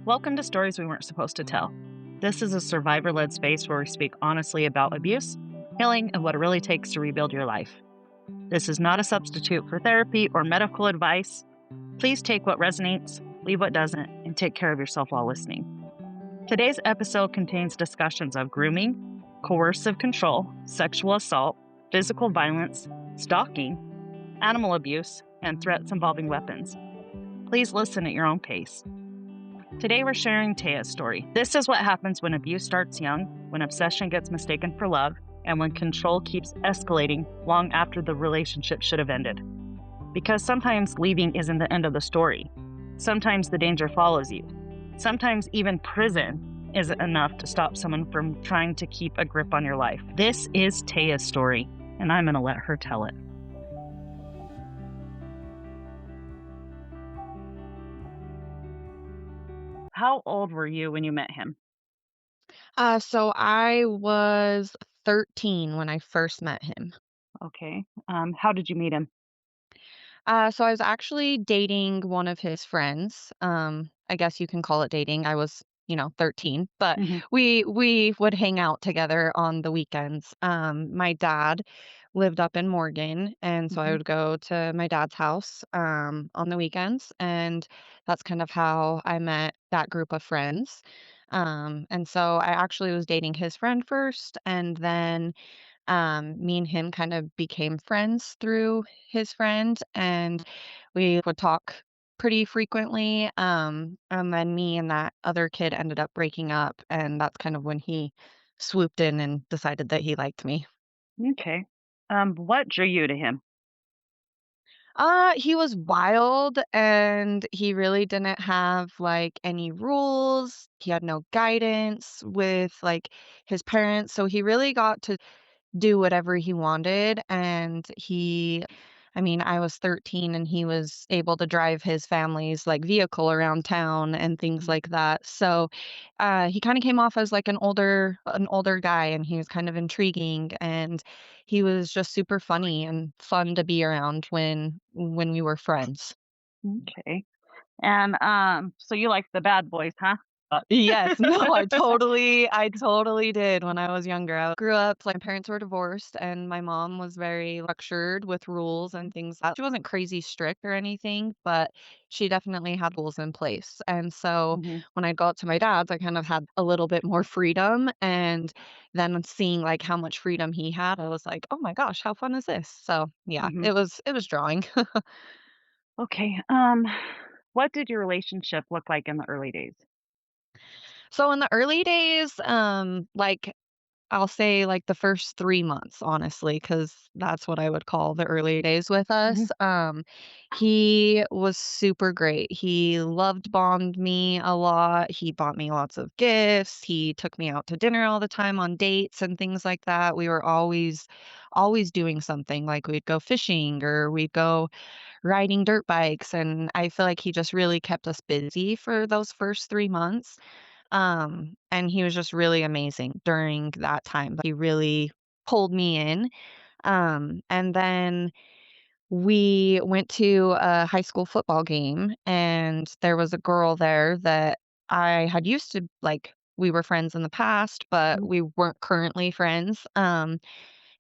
Welcome to Stories We Weren't Supposed to Tell. This is a survivor led space where we speak honestly about abuse, healing, and what it really takes to rebuild your life. This is not a substitute for therapy or medical advice. Please take what resonates, leave what doesn't, and take care of yourself while listening. Today's episode contains discussions of grooming, coercive control, sexual assault, physical violence, stalking, animal abuse, and threats involving weapons. Please listen at your own pace. Today we're sharing Taya's story. This is what happens when abuse starts young, when obsession gets mistaken for love, and when control keeps escalating long after the relationship should have ended. Because sometimes leaving isn't the end of the story. Sometimes the danger follows you. Sometimes even prison isn't enough to stop someone from trying to keep a grip on your life. This is Taya's story, and I'm going to let her tell it. How old were you when you met him? So I was 13 when I first met him. Okay. How did you meet him? So I was actually dating one of his friends. I guess you can call it dating. I was, 13, but Mm-hmm. we would hang out together on the weekends. My dad lived up in Morgan, and so I Mm-hmm. would go to my dad's house on the weekends, and that's kind of how I met that group of friends. And so I actually was dating his friend first, and then me and him kind of became friends through his friend, and we would talk pretty frequently. And then me and that other kid ended up breaking up, and that's kind of when he swooped in and decided that he liked me. Okay. What drew you to him? He was wild and he really didn't have like any rules. He had no guidance with like his parents. So he really got to do whatever he wanted, and I was 13 and he was able to drive his family's, like, vehicle around town and things Mm, like that, so, he kinda came off as, like, an older guy, and he was kind of intriguing, and he was just super funny and fun to be around when we were friends. okay. And so you like the bad boys, huh? Yes, no, I totally did when I was younger. I grew up like, my parents were divorced, and my mom was very lectured with rules and things that she wasn't crazy strict or anything, but she definitely had rules in place, and so Mhm. when I'd go out to my dad's, I kind of had a little bit more freedom, and then seeing, like, how much freedom he had, I was like, "Oh my gosh, how fun is this?" So, yeah, Mhm. it was drawing. Okay. What did your relationship look like in the early days? So in the early days, like I'll say, like, the first 3 months, honestly, because that's what I would call the early days with Mhm. us. He was super great. He loved bombed me a lot. He bought me lots of gifts. He took me out to dinner all the time on dates and things like that. We were always doing something, like, we'd go fishing or we'd go riding dirt bikes, and I feel like he just really kept us busy for those first 3 months. And he was just really amazing during that time. He really pulled me in. And then we went to a high school football game, and there was a girl there that I had used to like. We were friends in the past, but Mhm. we weren't currently friends.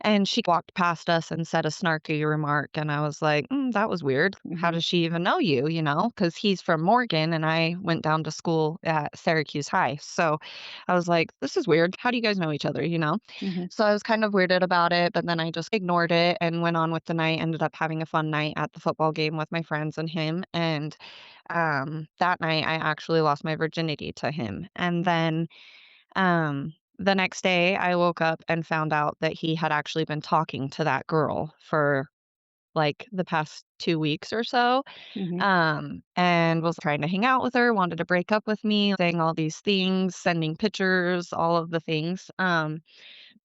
And she walked past us and said a snarky remark, and I was like, "That was weird. How Mhm. does she even know you?" Because he's from Morgan, and I went down to school at Syracuse High. So I was like, "This is weird. How do you guys know each other?" Mhm. So I was kind of weirded about it, but then I just ignored it and went on with the night. Ended up having a fun night at the football game with my friends and him. And that night, I actually lost my virginity to him. And then the next day, I woke up and found out that he had actually been talking to that girl for, like, the past 2 weeks or so, Mhm. and was trying to hang out with her, wanted to break up with me, saying all these things, sending pictures, all of the things,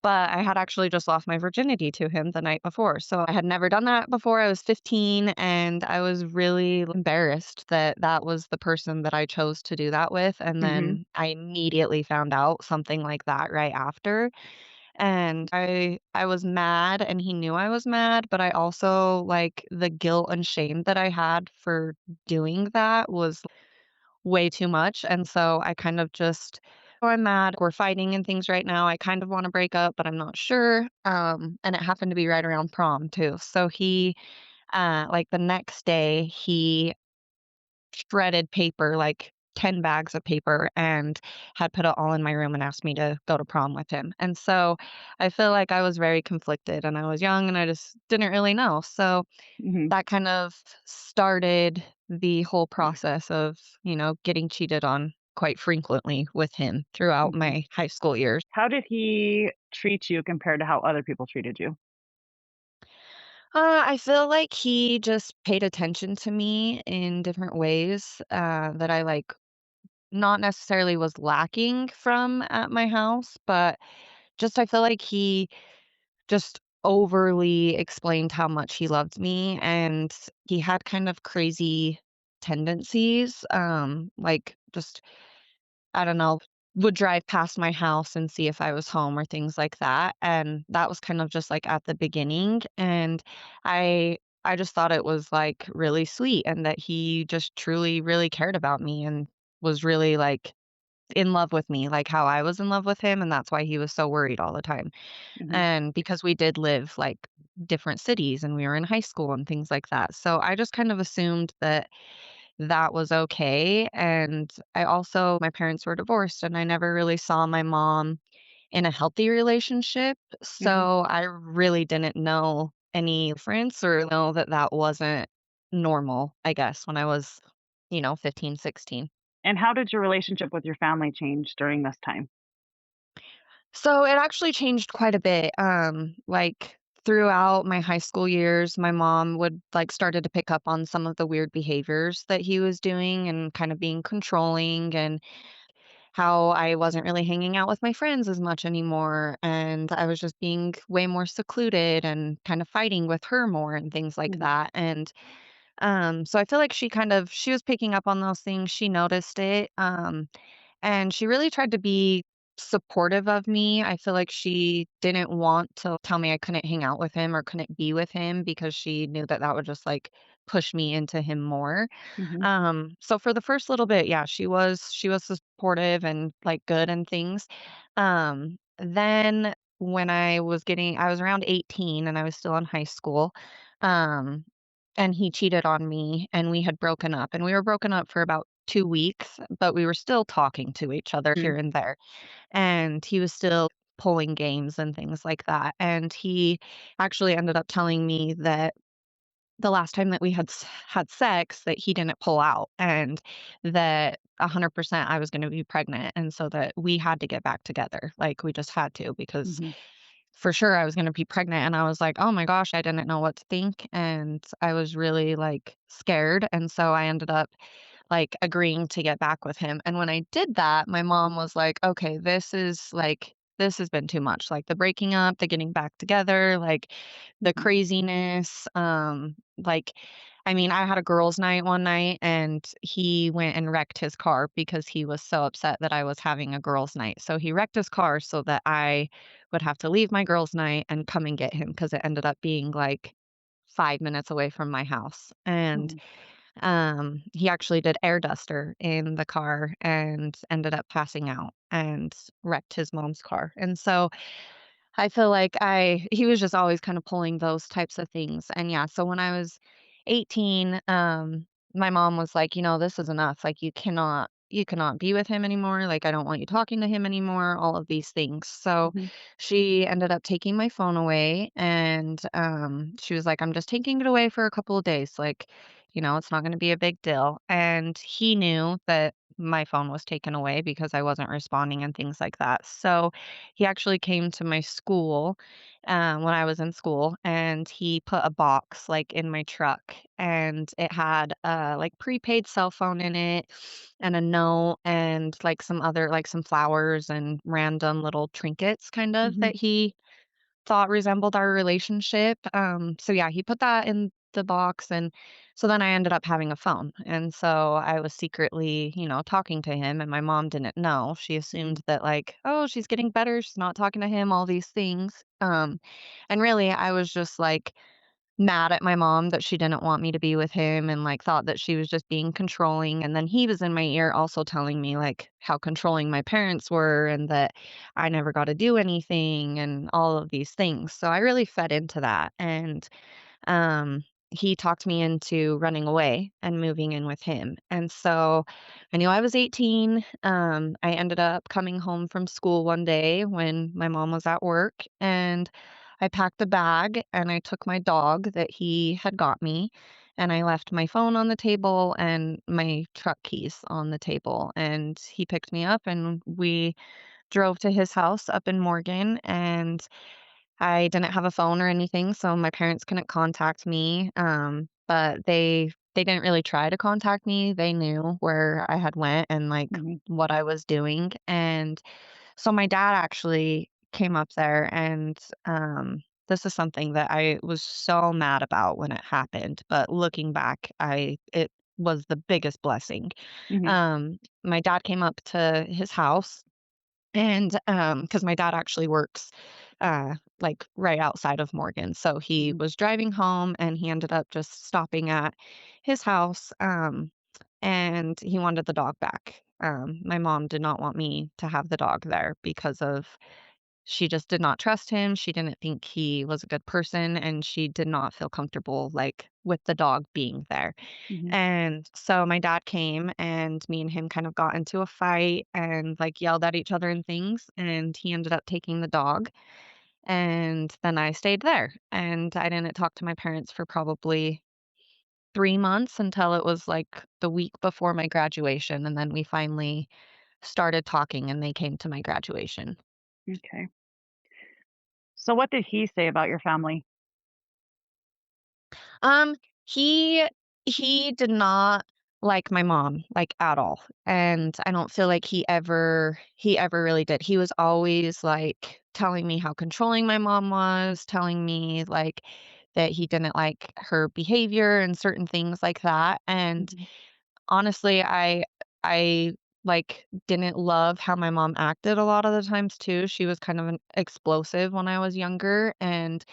but I had actually just lost my virginity to him the night before, so I had never done that before. I was 15, and I was really embarrassed that that was the person that I chose to do that with, and Mhm. then I immediately found out something like that right after, and I was mad, and he knew I was mad, but I also like, the guilt and shame that I had for doing that way too much, and so I kind of just, "Oh, I'm mad, we're fighting and things right now, I kind of wanna break up, but I'm not sure," and it happened to be right around prom too, so like, the next day, he shredded paper, like 10 bags of paper, and had put it all in my room and asked me to go to prom with him. And so I feel like I was very conflicted and I was young and I just didn't really know. So Hmm. that kind of started the whole process of, getting cheated on quite frequently with him throughout Hmm. my high school years. How did he treat you compared to how other people treated you? I feel like he just paid attention to me in different ways that I like not necessarily was lacking from at my house, but just I feel like he just overly explained how much he loved me, and he had kind of crazy tendencies, like, just, I don't know, would drive past my house and see if I was home or things like that, and that was kind of just, like, at the beginning, and I just thought it was, like, really sweet and that he just truly, really cared about me and was really, like, in love with me, like how I was in love with him, and that's why he was so worried all the time. Hmm. And because we did live, like, different cities and we were in high school and things like that. So I just kind of assumed that that was okay, and I also my parents were divorced, and I never really saw my mom in a healthy relationship, Hmm. so I really didn't know any difference or know that that wasn't normal, I guess, when I was, 15, 16. And how did your relationship with your family change during this time? So it actually changed quite a bit. Like throughout my high school years, my mom would like started to pick up on some of the weird behaviors that he was doing and kind of being controlling and how I wasn't really hanging out with my friends as much anymore. And I was just being way more secluded and kind of fighting with her more and things like Mhm. that. And so I feel like she was picking up on those things. She noticed it. And she really tried to be supportive of me. I feel like she didn't want to tell me I couldn't hang out with him or couldn't be with him because she knew that that would just like push me into him more. Mhm. So for the first little bit, yeah, she was supportive and like good and things. Then when I was around 18 and I was still in high school. Um, and he cheated on me and we had broken up and we were broken up for about 2 weeks, but we were still talking to each other here Mm. and there. And he was still pulling games and things like that. And he actually ended up telling me that the last time that we had sex that he didn't pull out and that 100% I was gonna be pregnant, and so that we had to get back together, like, we just had to because Mhm. for sure I was gonna be pregnant, and I was like, "Oh my gosh," I didn't know what to think, and I was really, like, scared, and so I ended up like, agreeing to get back with him, and when I did that, my mom was like, "Okay, this has been too much, like, the breaking up, the getting back together, like, the Mhm. craziness," like, I mean, I had a girls' night one night, and he went and wrecked his car because he was so upset that I was having a girls' night, so he wrecked his car so that I would have to leave my girls' night and come and get him because it ended up being, like, 5 minutes away from my house, and Mhm. he actually did air duster in the car and ended up passing out and wrecked his mom's car. And so I feel like he was just always kind of pulling those types of things. And yeah, so when I was 18, my mom was like, this is enough. Like you cannot be with him anymore. Like I don't want you talking to him anymore, all of these things. So Mhm. she ended up taking my phone away and she was like, I'm just taking it away for a couple of days. Like, it's not going to be a big deal. And he knew that my phone was taken away because I wasn't responding and things like that. So he actually came to my school, when I was in school, and he put a box, like, in my truck, and it had a, like, prepaid cell phone in it and a note and, like, some flowers and random little trinkets kind of Mhm. that he thought resembled our relationship. So yeah, he put that in the box and so then I ended up having a phone. And so I was secretly, talking to him and my mom didn't know. She Mhm. assumed that like, oh, she's getting better, she's not talking to him, all these things. And really I was just like mad at my mom that she didn't want me to be with him and, like, thought that she was just being controlling, and then he was in my ear also telling me, like, how controlling my parents were and that I never got to do anything and all of these things. So I really fed into that, and um, he talked me into running away and moving in with him. And so I knew I was 18. I ended up coming home from school one day when my mom was at work, and I packed a bag and I took my dog that he had got me, and I left my phone on the table and my truck keys on the table. And he picked me up and we drove to his house up in Morgan, and I didn't have a phone or anything, so my parents couldn't contact me, but they didn't really try to contact me. They knew where I had went and, like, Mhm. what I was doing, and so my dad actually came up there and, this is something that I was so mad about when it happened, but looking back, I it was the biggest blessing. Mhm. My dad came up to his house and, because my dad actually works, like, right outside of Morgan, so he Mhm. was driving home, and he ended up just stopping at his house, and he wanted the dog back. My mom did not want me to have the dog there because of she just did not trust him, she didn't think he was a good person, and she did not feel comfortable, like, with the dog being there. Mhm. And so my dad came and me and him kind of got into a fight and like yelled at each other and things. And he ended up taking the dog. And then I stayed there. And I didn't talk to my parents for probably 3 months until it was like the week before my graduation. And then we finally started talking and they came to my graduation. Okay. So what did he say about your family? Um, he he did not like my mom, like, at all, and I don't feel like he ever really did. He was always, like, telling me how controlling my mom was, telling me, like, that he didn't like her behavior and certain things like that, and Mhm. honestly, I, like, didn't love how my mom acted a lot of the times too. She was kind of an explosive when I was younger, and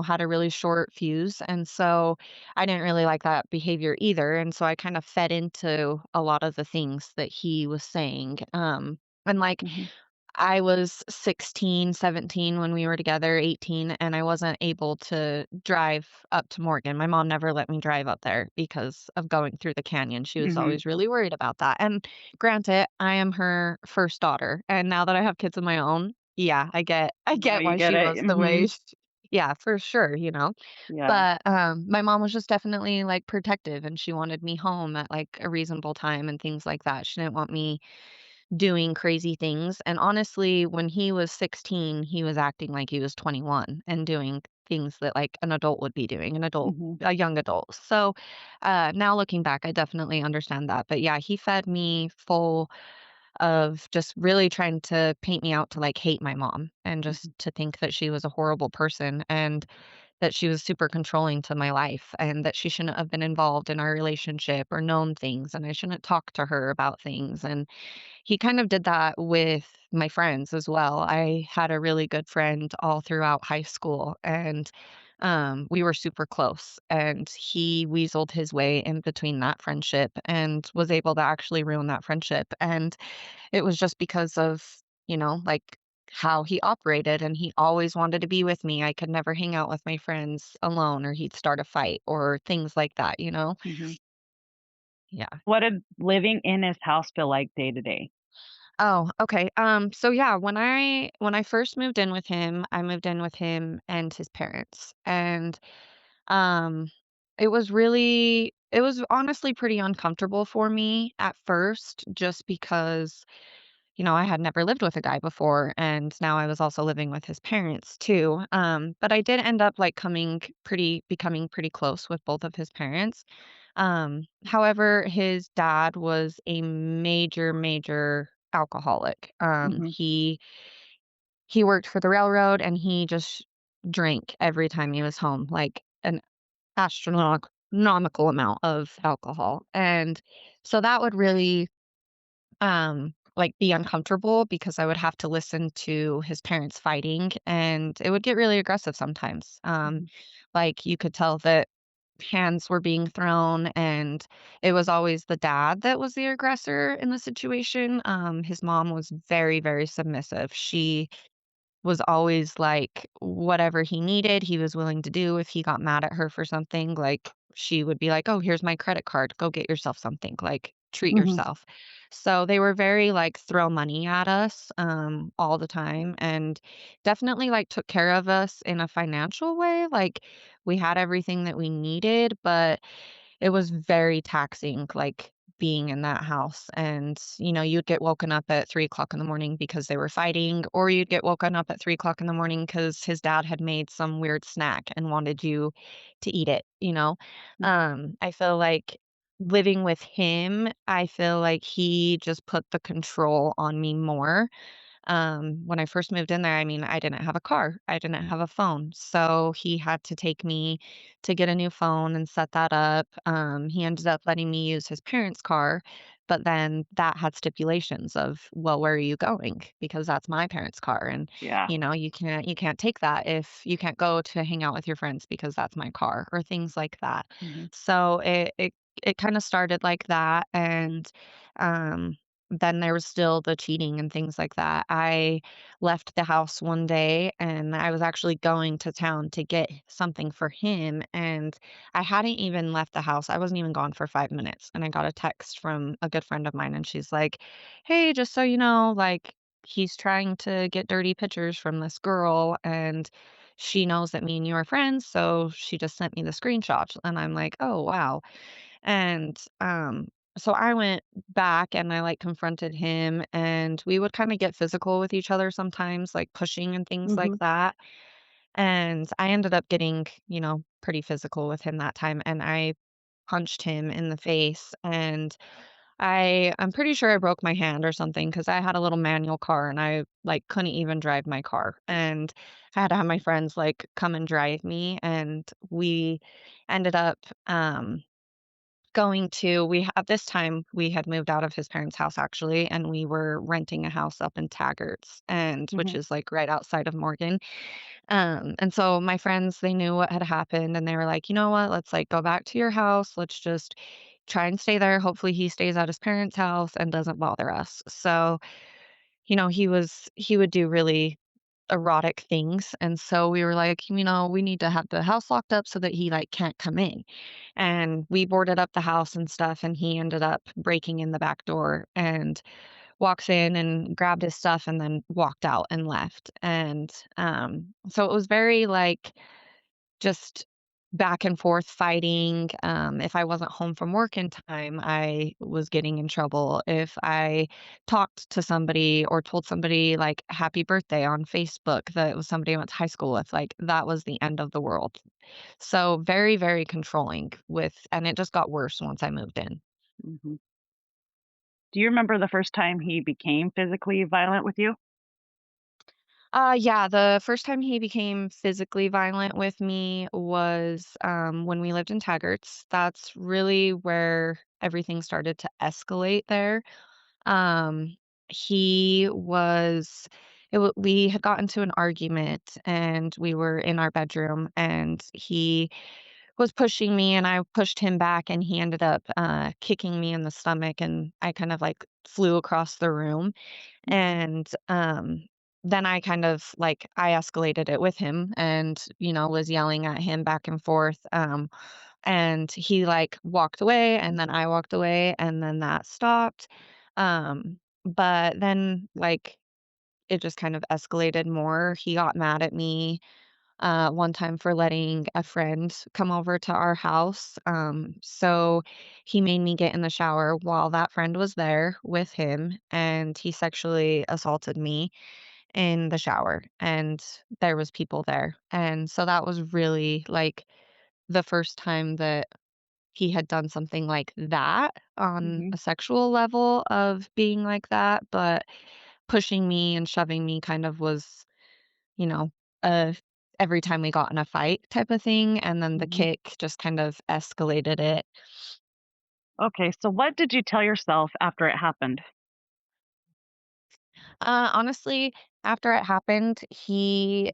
had a really short fuse, and so I didn't really like that behavior either, and so I kind of fed into a lot of the things that he was saying, and, like, Mhm. I was 16, 17 when we were together, 18, and I wasn't able to drive up to Morgan. My mom never let me drive up there because of going through the canyon. She was Mhm. always really worried about that. And granted, I am her first daughter, and now that I have kids of my own, yeah, I Now get you why get she it. was the way Mhm. yeah, for sure. Yeah. But my mom was just definitely like protective and she wanted me home at like a reasonable time and things like that. She didn't want me doing crazy things, and honestly, when he was 16, he was acting like he was 21 and doing things that, like, an adult would be doing, Mhm. a young adult. So, now looking back, I definitely understand that, but yeah, he fed me full of just really trying to paint me out to, like, hate my mom and just Mhm. to think that she was a horrible person and that she was super controlling to my life and that she shouldn't have been involved in our relationship or known things, and I shouldn't talk to her about things, and he kind of did that with my friends as well. I had a really good friend all throughout high school, and we were super close. And he weaseled his way in between that friendship and was able to actually ruin that friendship. And it was just because of, like how he operated. And he always wanted to be with me. I could never hang out with my friends alone, or he'd start a fight or things like that. Mhm. Yeah. What did living in his house feel like day to day? Oh, okay. So yeah, when I first moved in with him, I moved in with him and his parents. And um it was honestly pretty uncomfortable for me at first just because, I had never lived with a guy before and now I was also living with his parents too. But I did end up like becoming pretty close with both of his parents. However, his dad was a major, major alcoholic. Mhm. He worked for the railroad and he just drank every time he was home, like an astronomical amount of alcohol. And so that would really like, be uncomfortable because I would have to listen to his parents fighting, and it would get really aggressive sometimes. Mhm. Like, you could tell that hands were being thrown, and it was always the dad that was the aggressor in the situation. His mom was very, very submissive. She was always like, whatever he needed, he was willing to do. If he got mad at her for something, like, she would be like, "Oh, here's my credit card. Go get yourself something. Like, treat Mhm. yourself." So they were very like throw money at us all the time, and definitely like took care of us in a financial way. Like, we had everything that we needed, but it was very taxing, like, being in that house, and, you'd get woken up at 3 o'clock in the morning because they were fighting, or you'd get woken up at 3 o'clock in the morning because his dad had made some weird snack and wanted you to eat it, you know? Mhm. I feel like living with him, I feel like he just put the control on me more. When I first moved in there, I mean, I didn't have a car. I didn't have a phone. So he had to take me to get a new phone and set that up. He ended up letting me use his parents' car, but then that had stipulations of, well, where are you going? Because that's my parents' car. And, Yeah. you can't take that if you can't go to hang out with your friends because that's my car or things like that. Mhm. So it kind of started like that. And, um, then there was still the cheating and things like that. I left the house one day and I was actually going to town to get something for him, and I hadn't even left the house. I wasn't even gone for 5 minutes, and I got a text from a good friend of mine, and she's like, "Hey, just so you know, like, he's trying to get dirty pictures from this girl, and she knows that me and you are friends, so she just sent me the screenshots." And I'm like, "Oh, wow." And, so I went back and I, like, confronted him, and we would kinda get physical with each other sometimes, like, pushing and things like Mhm. that, and I ended up getting, pretty physical with him that time, and I punched him in the face, and I'm pretty sure I broke my hand or something because I had a little manual car and I, like, couldn't even drive my car, and I had to have my friends, like, come and drive me, and we ended up, going to we at this time, we had moved out of his parents' house actually, and we were renting a house up in Taggart's, and which Mhm. is, like, right outside of Morgan. And so my friends, they knew what had happened, and they were like, "You know what? Let's, like, go back to your house. Let's just try and stay there. Hopefully, he stays at his parents' house and doesn't bother us." So, he would do really erotic things, and so we were like, "We need to have the house locked up so that he, like, can't come in." And we boarded up the house and stuff, and he ended up breaking in the back door and walks in and grabbed his stuff and then walked out and left. And, so it was very, like, just back and forth fighting. If I wasn't home from work in time, I was getting in trouble. If I talked to somebody or told somebody, like, happy birthday on Facebook that was somebody I went to high school with, like, that was the end of the world. So very, very controlling and it just got worse once I moved in. Mhm. Do you remember the first time he became physically violent with you? Yeah, the first time he became physically violent with me was, when we lived in Taggart's. That's really where everything started to escalate there. Um, he was we had gotten into an argument, and we were in our bedroom, and he was pushing me, and I pushed him back, and he ended up, kicking me in the stomach, and I kind of, like, flew across the room. Mhm. And, then I kind of, like, I escalated it with him and, was yelling at him back and forth, and he, like, walked away, and then I walked away, and then that stopped. But then, like, it just kind of escalated more. He got mad at me, one time for letting a friend come over to our house. So he made me get in the shower while that friend was there with him, and he sexually assaulted me in the shower, and there was people there. And so that was really, like, the first time that he had done something like that on Mhm. a sexual level of being like that, but pushing me and shoving me kind of was, you know, uh, every time we got in a fight type of thing, and then the Mhm. kick just kind of escalated it. Okay, so what did you tell yourself after it happened? Honestly, after it happened, he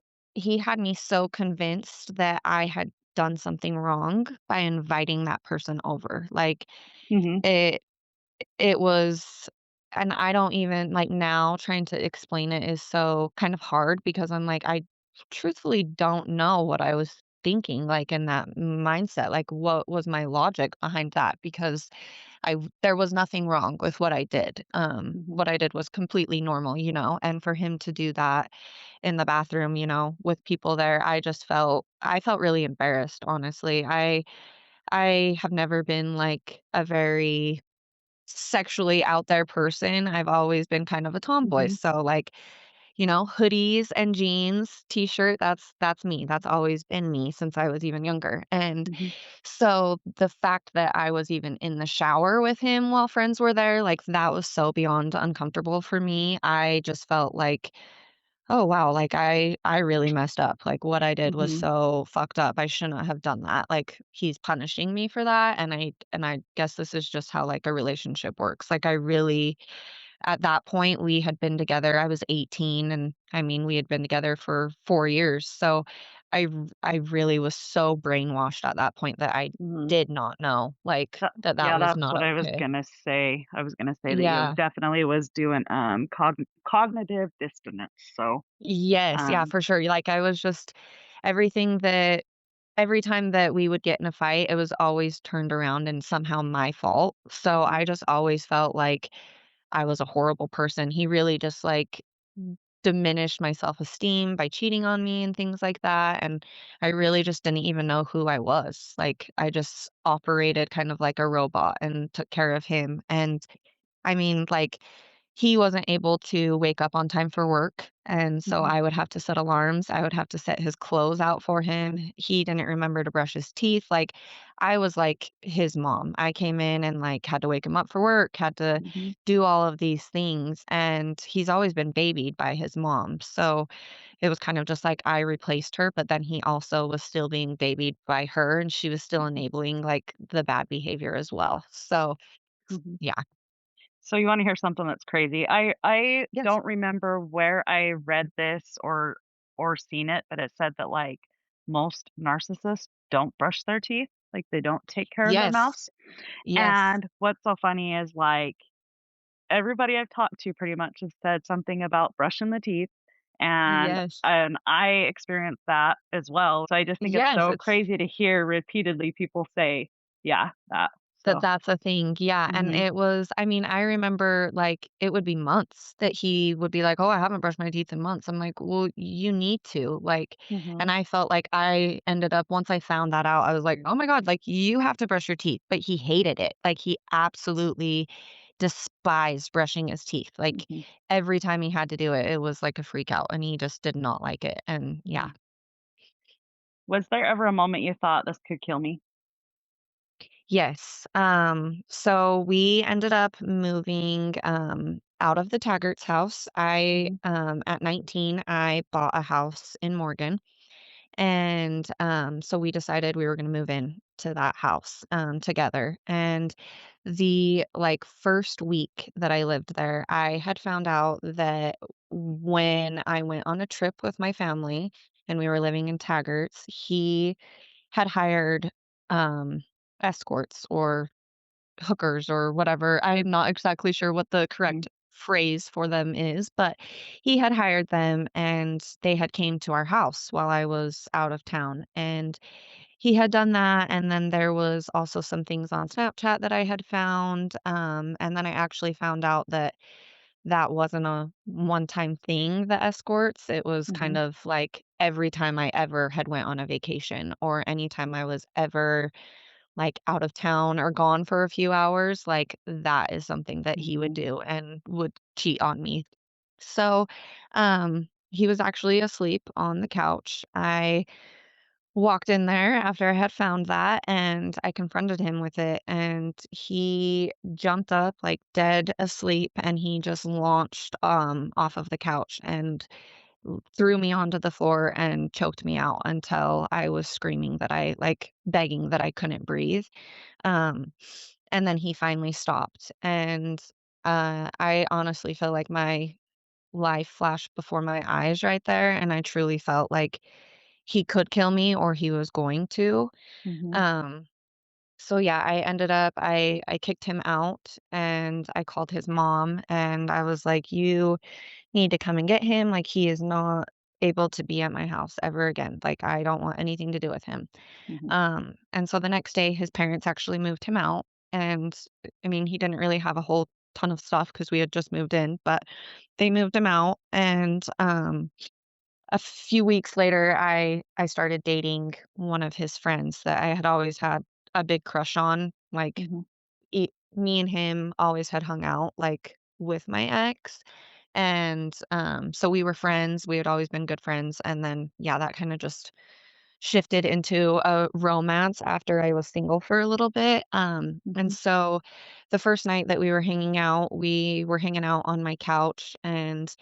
had me so convinced that I had done something wrong by inviting that person over. Like, Mhm. it it was and I don't even like, now trying to explain it is so kind of hard because I'm like, I truthfully don't know what I was thinking, like, in that mindset. Like, what was my logic behind that? Because there was nothing wrong with what I did. Mhm. What I did was completely normal, and for him to do that in the bathroom, with people there, I felt really embarrassed, honestly. I have never been like a very sexually out there person. I've always been kind of a tomboy. Mhm. So like, hoodies and jeans, t-shirt, that's me. That's always been me since I was even younger. And Mhm. so the fact that I was even in the shower with him while friends were there, like that was so beyond uncomfortable for me. I just felt like, oh wow, like I really messed up. Like what I did was Mhm. so fucked up. I shouldn't have done that. Like he's punishing me for that, and I guess this is just how like a relationship works. Like I really at that point we had been together. I was 18, and I mean we had been together for 4 years. So I really was so brainwashed at that point that I Mhm. did not know like that Yeah, was that's not what I was okay. gonna say. I was gonna say that you Yeah. definitely was doing, cognitive dissonance, so, Yes, yeah, um for sure. Like I was just everything that every time that we would get in a fight, it was always turned around and somehow my fault. So Mhm. I just always felt like I was a horrible person. He really just like diminished my self-esteem by cheating on me and things like that. And I really just didn't even know who I was. Like I just operated kind of like a robot and took care of him. And I mean, like, he wasn't able to wake up on time for work, and so Mhm. I would have to set alarms, I would have to set his clothes out for him, he didn't remember to brush his teeth, like, I was like his mom. I came in and, like, had to wake him up for work, had to Mhm. do all of these things, and he's always been babied by his mom, so it was kind of just like I replaced her, but then he also was still being babied by her, and she was still Mhm. enabling, like, the bad behavior as well, so, Mhm. yeah. So you wanna hear something that's crazy? I Yes. don't remember where I read this or seen it, but it said that, like, most narcissists don't brush their teeth, like, they don't take care of their Yes. mouths, Yes. and what's so funny is, like, everybody I've talked to pretty much has said something about brushing the teeth, and Yes. and I experienced that as well, so I just think it's Yes, so it's crazy to hear repeatedly people say, yeah, that, so that's a thing, yeah, and mhm. it was I mean, I remember, like, it would be months that he would be like, "Oh, I haven't brushed my teeth in months." I'm like, "Well, you need to," like, and Mhm. I felt like I ended up once I found that out, I was like, "Oh my god, like, you have to brush your teeth," but he hated it, like, he absolutely despised brushing his teeth, like, Mhm. every time he had to do it, it was like a freak out, and he just did not like it, and yeah. Mhm. Was there ever a moment you thought, "This could kill me?" Yes. So we ended up moving out of the Taggart's house. Mhm. At 19, I bought a house in Morgan. And so we decided we were going to move in to that house together. And the like first week that I lived there, I had found out that when I went on a trip with my family and we were living in Taggart's, he had hired um, escorts or hookers or whatever. I'm not exactly sure what the Mhm. correct phrase for them is, but he had hired them and they had came to our house while I was out of town. And he had done that, and then there was also some things on Snapchat that I had found, and then I actually found out that that wasn't a one-time thing, the escorts. It was kind Mhm. of like every time I ever had went on a vacation or anytime I was ever like, out of town or gone for a few hours, like, that is something that he would Mhm. do and would cheat on me. So, he was actually asleep on the couch. I walked in there after I had found that, and I confronted him with it, and he jumped up, like, dead asleep, and he just launched, off of the couch and threw me onto the floor and choked me out until I was screaming that begging that I couldn't breathe. Um, and then he finally stopped, and, I honestly feel like my life flash before my eyes right there, and I truly felt like he could kill me or he was going to. Mhm. Um, so yeah, I kicked him out and I called his mom and I was like, "You need to come and get him. Like he is not able to be at my house ever again. Like I don't want anything to do with him." Mhm. And so the next day his parents actually moved him out and I mean, he didn't really have a whole ton of stuff because we had just moved in, but they moved him out and a few weeks later I started dating one of his friends that I had always had a big crush on. Like Mhm. me and him always had hung out like with my ex. And so we were friends. We had always been good friends. And then yeah, that kind of just shifted into a romance after I was single for a little bit. And Mhm. so the first night that we were hanging out, we were hanging out on my couch and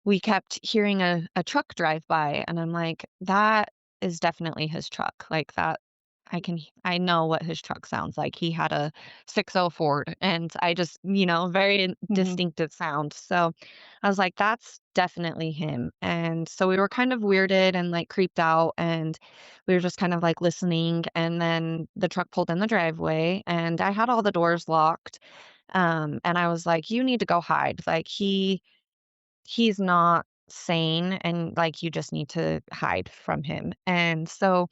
we kept hearing a truck drive by, and I'm like, "That is definitely his truck." Like, that I know what his truck sounds like. He had a 6 Ford, and I just very Mhm. distinctive sound. So, I was like, "That's definitely him." And so we were kind of weirded and, like, creeped out, and we were just kind of, like, listening, and then the truck pulled in the driveway, and I had all the doors locked, and I was like, "You need to go hide." Like, he's not sane and, like, you just need to hide from him. And so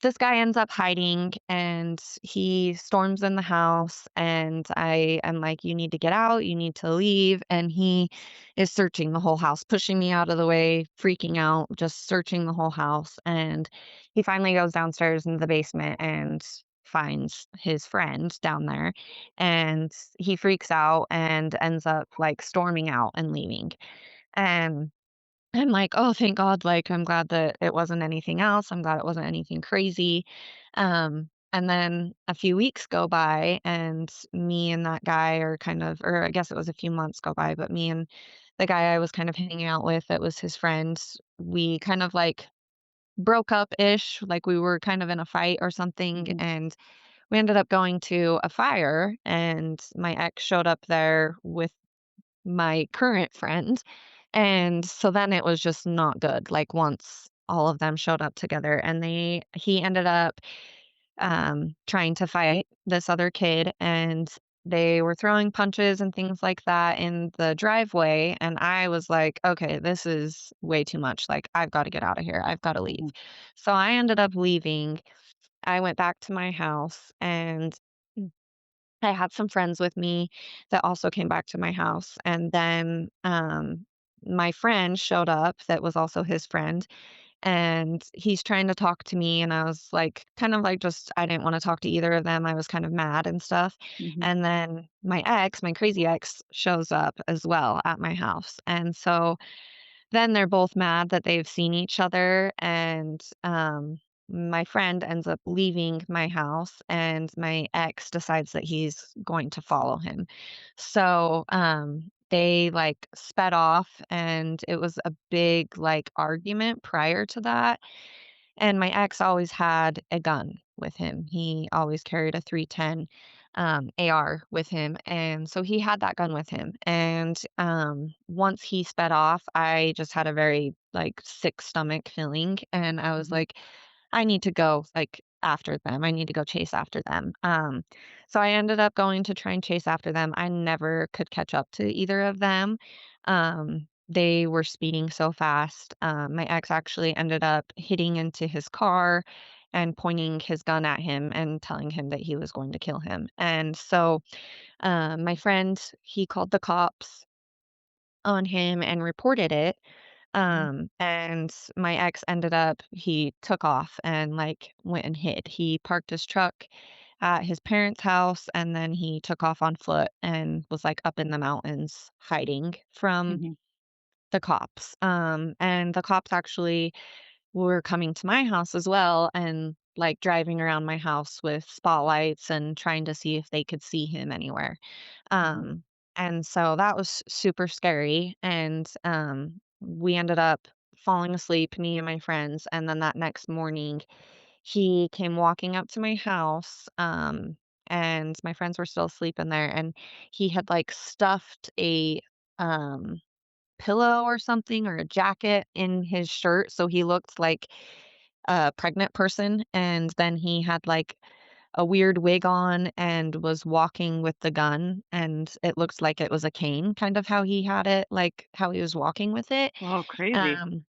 this guy ends up hiding and he storms in the house and I am like, "You need to get out, you need to leave." And he is searching the whole house, pushing me out of the way, freaking out, just searching the whole house. And he finally goes downstairs in the basement and finds his friend down there. And he freaks out and ends up like storming out and leaving. And I'm like, "Oh, thank God, like, I'm glad that it wasn't anything else. I'm glad it wasn't anything crazy." And then a few weeks go by and me and that guy are kind of or I guess it was a few months go by, but me and the guy I was kind of hanging out with that was his friend, we kind of, like, broke up-ish, like, we were kind of in a fight or something, Mhm. and we ended up going to a fire, and my ex showed up there with my current friend, and so then it was just not good, like, once all of them showed up together, and he ended up, trying to fight this other kid, and they were throwing punches and things like that in the driveway, and I was like, "Okay, this is way too much, like, I've gotta get out of here, I've gotta leave." Mhm. So I ended up leaving. I went back to my house, and I had some friends with me that also came back to my house, and then, my friend showed up that was also his friend, and he's trying to talk to me, and I was, like, kind of, like, just I didn't wanna talk to either of them, I was kind of mad and stuff, Mhm. and then my crazy ex, shows up as well at my house, and so then they're both mad that they've seen each other, and, my friend ends up leaving my house, and my ex decides that he's going to follow him. So, they, like, sped off, and it was a big, like, argument prior to that, and my ex always had a gun with him. He always carried a 310, AR with him, and so he had that gun with him, and, once he sped off, I just had a very, like, sick stomach feeling, and I was Mhm. like, "I need to go, like, after them. I need to go chase after them." So I ended up going to try and chase after them. I never could catch up to either of them. They were speeding so fast. My ex actually ended up hitting into his car and pointing his gun at him and telling him that he was going to kill him. And so, my friend, he called the cops on him and reported it. Mhm. And my ex ended up he took off and, like, went and hid. He parked his truck at his parents' house, and then he took off on foot and was, like, up in the mountains hiding from Mhm. the cops. And the cops actually were coming to my house as well and, like, driving around my house with spotlights and trying to see if they could see him anywhere. Mhm. Um, and so that was super scary, and, we ended up falling asleep, me and my friends, and then that next morning, he came walking up to my house, and my friends were still asleep in there, and he had, like, stuffed a, um pillow or something or a jacket in his shirt, so he looked like a pregnant person, and then he had, like, a weird wig on and was walking with the gun, and it looked like it was a cane, kind of how he had it, like, how he was walking with it. Oh, crazy. Um,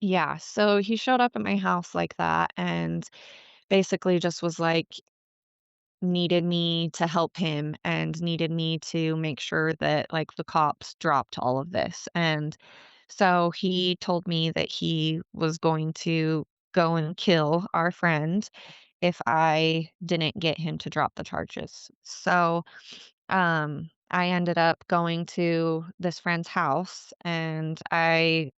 yeah, so he showed up at my house like that and basically just was like, needed me to help him and needed me to make sure that, like, the cops dropped all of this, and so he told me that he was going to go and kill our friend if I didn't get him to drop the charges. So, I ended up going to this friend's house, and I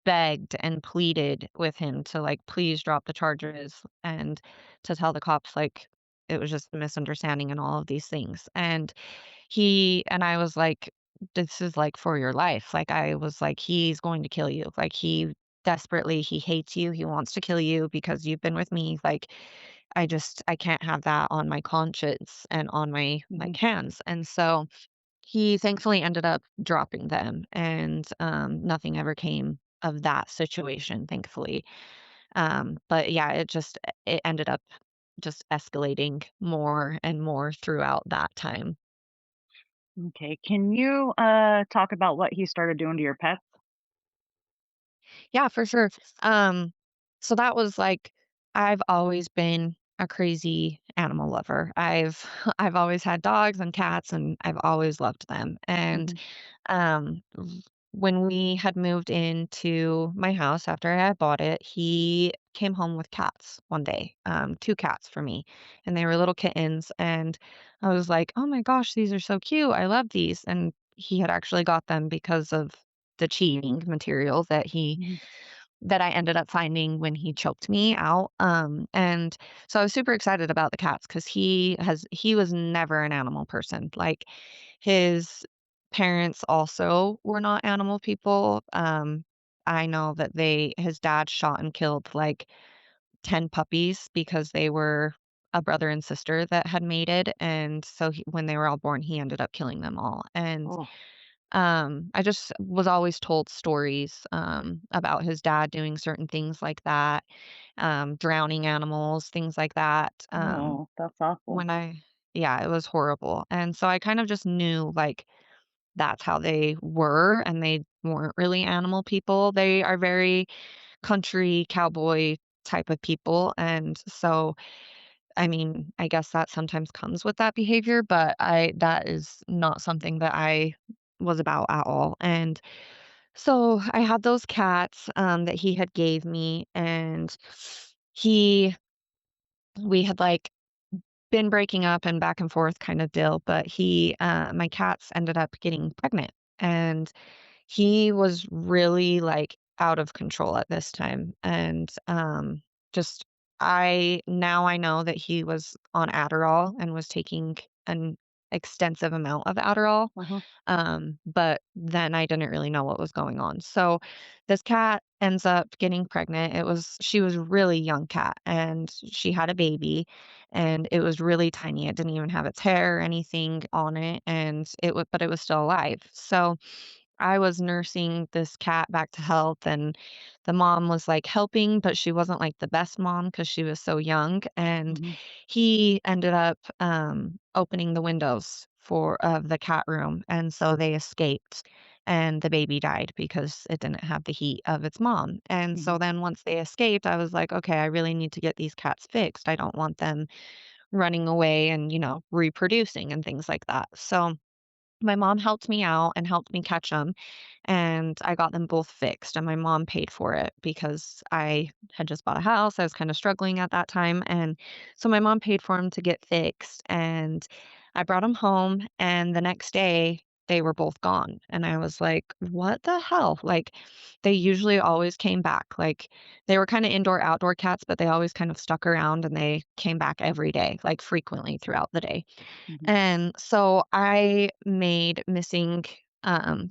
begged and pleaded with him to, like, please drop the charges and to tell the cops, like, it was just a misunderstanding and all of these things. And I was like, "This is, like, for your life." Like, I was like, "He's going to kill you." Like, he hates you, he wants to kill you because you've been with me. Like, I can't have that on my conscience and on my, Mhm. like, hands. And so he thankfully ended up dropping them, and, nothing ever came of that situation, thankfully. But yeah, it ended up just escalating more and more throughout that time. Okay. Can you talk about what he started doing to your pets? Yeah, for sure. Um, so that was like I've always been a crazy animal lover. I've always had dogs and cats, and I've always loved them. And Mhm. v when we had moved into my house after I had bought it, he came home with cats one day, 2 cats for me, and they were little kittens, and I was like, "Oh my gosh, these are so cute. I love these." And he had actually got them because of the cheating material Mhm. that I ended up finding when he choked me out. And so I was super excited about the cats because he was never an animal person. Like, his parents also were not animal people. I know that his dad shot and killed like 10 puppies because they were a brother and sister that had mated, and so when they were all born, he ended up killing them all. And Oh, I just was always told stories, about his dad doing certain things like that, drowning animals, things like that. oh, that's awful. When I Yeah, it was horrible, and so I kind of just knew, like, that's how they were, and they weren't really animal people. They are very country cowboy type of people, and so, I mean, I guess that sometimes comes with that behavior, but I that is not something that I was about at all. And so I had those cats, that he had gave me, and he we had, like, been breaking up and back and forth kind of deal, but my cats ended up getting pregnant, and he was really, like, out of control at this time, and, just I know that he was on Adderall and was taking an extensive amount of Adderall, Uh-huh. but then I didn't really know what was going on. So this cat ends up getting pregnant. She was a really young cat, and she had a baby, and it was really tiny. It didn't even have its hair or anything on it, and but it was still alive. So I was nursing this cat back to health, and the mom was, like, helping, but she wasn't, like, the best mom because she was so young, and Mhm. he ended up, opening the windows of the cat room, and so they escaped, and the baby died because it didn't have the heat of its mom. And so Mhm. then once they escaped, I was like, "Okay, I really need to get these cats fixed. I don't want them running away and, reproducing and things like that." So my mom helped me out and helped me catch them, and I got them both fixed, and my mom paid for it because I had just bought a house. I was kinda struggling at that time, and so my mom paid for them to get fixed, and I brought them home, and the next day, they were both gone, and I was like, "What the hell?" Like, they usually always came back. Like, they were kinda indoor-outdoor cats, but they always kind of stuck around, and they came back every day, like, frequently throughout the day. Mhm. And so I made missing,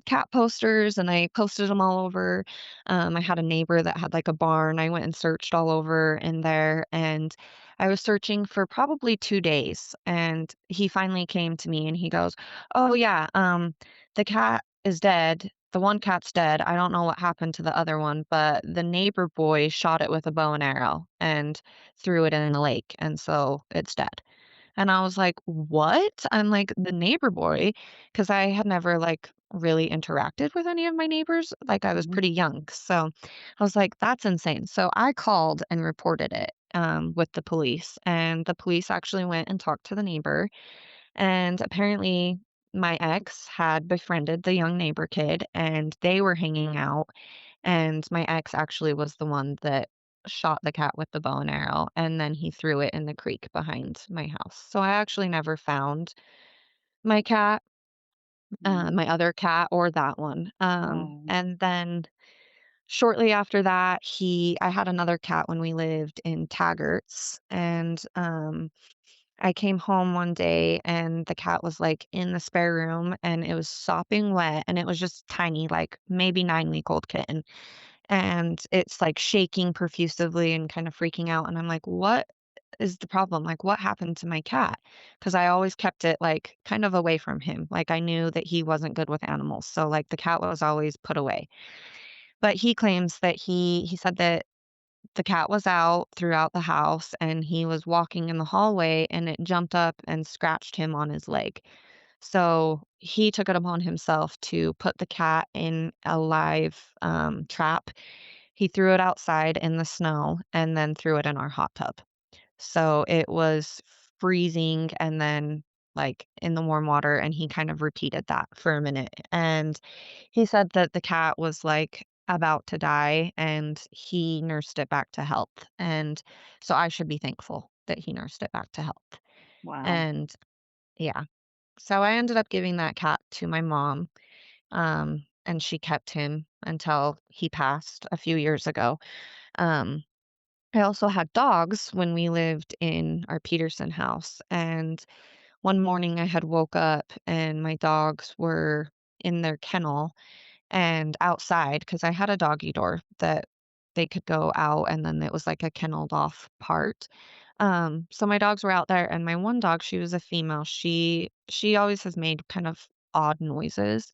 cat posters, and I posted them all over. I had a neighbor that had, like, a barn. I went and searched all over in there, and I was searching for probably 2 days, and he finally came to me and he goes, "Oh, yeah, the cat is dead, the one cat's dead. I don't know what happened to the other one, but the neighbor boy shot it with a bow and arrow and threw it in a lake, and so it's dead. And I was like, "What?" I'm like, "The neighbor boy," because I had never, like, really interacted with any of my neighbors, like, I was Mhm. pretty young, so I was like, "That's insane." So I called and reported it, with the police, and the police actually went and talked to the neighbor, and apparently my ex had befriended the young neighbor kid, and they were hanging out, and my ex actually was the one that shot the cat with the bow and arrow, and then he threw it in the creek behind my house. So I actually never found my cat, Mm. my other cat or that one. Oh. And then shortly after that, I had another cat when we lived in Taggart's, and I came home one day and the cat was like in the spare room and it was sopping wet and it was just tiny, like maybe 9-week old kitten. And it's, like, shaking profusively and kind of freaking out, and I'm like, "What is the problem? Like, what happened to my cat?" Because I always kept it, like, kind of away from him, like, I knew that he wasn't good with animals, so, like, the cat was always put away. But he claims that he said that the cat was out throughout the house, and he was walking in the hallway, and it jumped up and scratched him on his leg. So, he took it upon himself to put the cat in a live, trap. He threw it outside in the snow and then threw it in our hot tub. So it was freezing and then, like, in the warm water, and he kind of repeated that for a minute, and he said that the cat was, like, about to die, and he nursed it back to health, and so I should be thankful that he nursed it back to health, Wow. and yeah. So I ended up giving that cat to my mom, and she kept him until he passed a few years ago. Um, I also had dogs when we lived in our Peterson house, and one morning I had woke up and my dogs were in their kennel and outside because I had a doggy door that they could go out and then it was like a kenneled off part. So my dogs were out there and my one dog, she was a female. She always has made kind of odd noises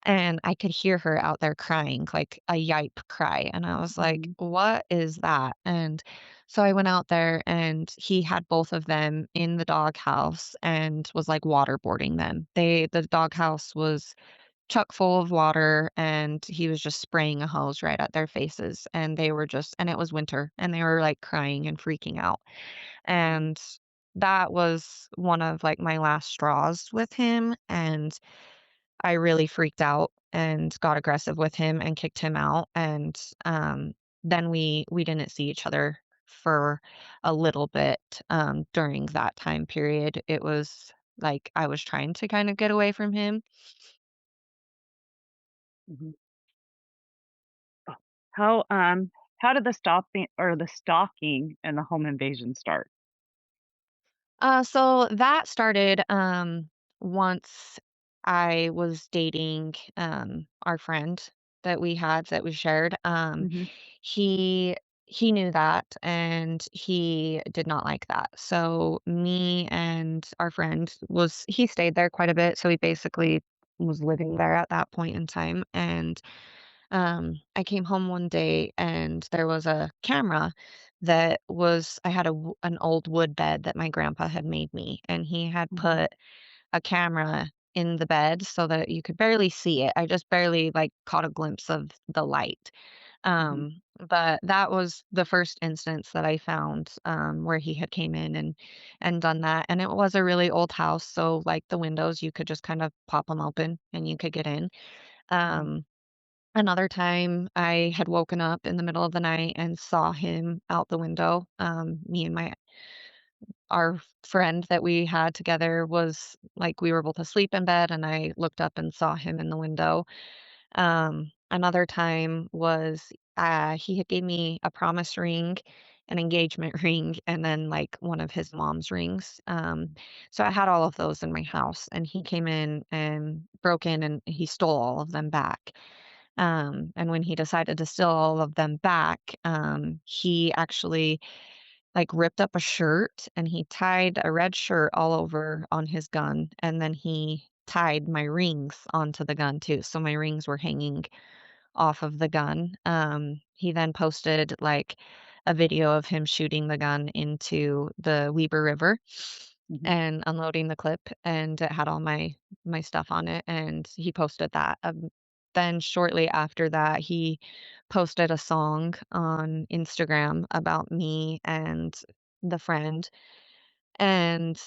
and I could hear her out there crying, like a yipe cry, and I was like, Mhm. "What is that?" And so I went out there, and he had both of them in the doghouse and was, like, waterboarding them. The doghouse was chock full of water, and he was just spraying a hose right at their faces, and they were just and it was winter, and they were, like, crying and freaking out, Mhm. and that was one of, like, my last straws with him, and I really freaked out and got aggressive with him and kicked him out, and, then we didn't see each other for a little bit, during that time period. It was like I was trying to kinda get away from him. Mhm. Oh. How did the stopping or the stalking and the home invasion start? So that started, once I was dating, our friend that we shared. Mhm. He he knew that and he did not like that. So me and our friend he stayed there quite a bit, so he basically was living there at that point in time. And I came home one day and there was a camera that was I had an old wood bed that my grandpa had made me, and he had Mhm. put a camera in the bed so that you could barely see it. I just barely like caught a glimpse of the light. Mhm. But that was the first instance that I found where he had came in and done that, and it was a really old house, so like the windows you could just kind of pop them open and you could get in. Mhm. Um, Another time, I had woken up in the middle of the night and saw him out the window. Me and my our friend that we had together was like we were both asleep in bed, and I looked up and saw him in the window. Another time was he had gave me a promise ring, an engagement ring, and then like one of his mom's rings. So I had all of those in my house, and he came in and broke in and he stole all of them back. And when he decided to steal all of them back, he actually like ripped up a shirt and he tied a red shirt all over on his gun. And then he tied my rings onto the gun too, so my rings were hanging off of the gun. He then posted, like, a video of him shooting the gun into the Weber River Mhm. and unloading the clip, and it had all my stuff on it, and he posted that. Then shortly after that, he posted a song on Instagram about me and the friend, and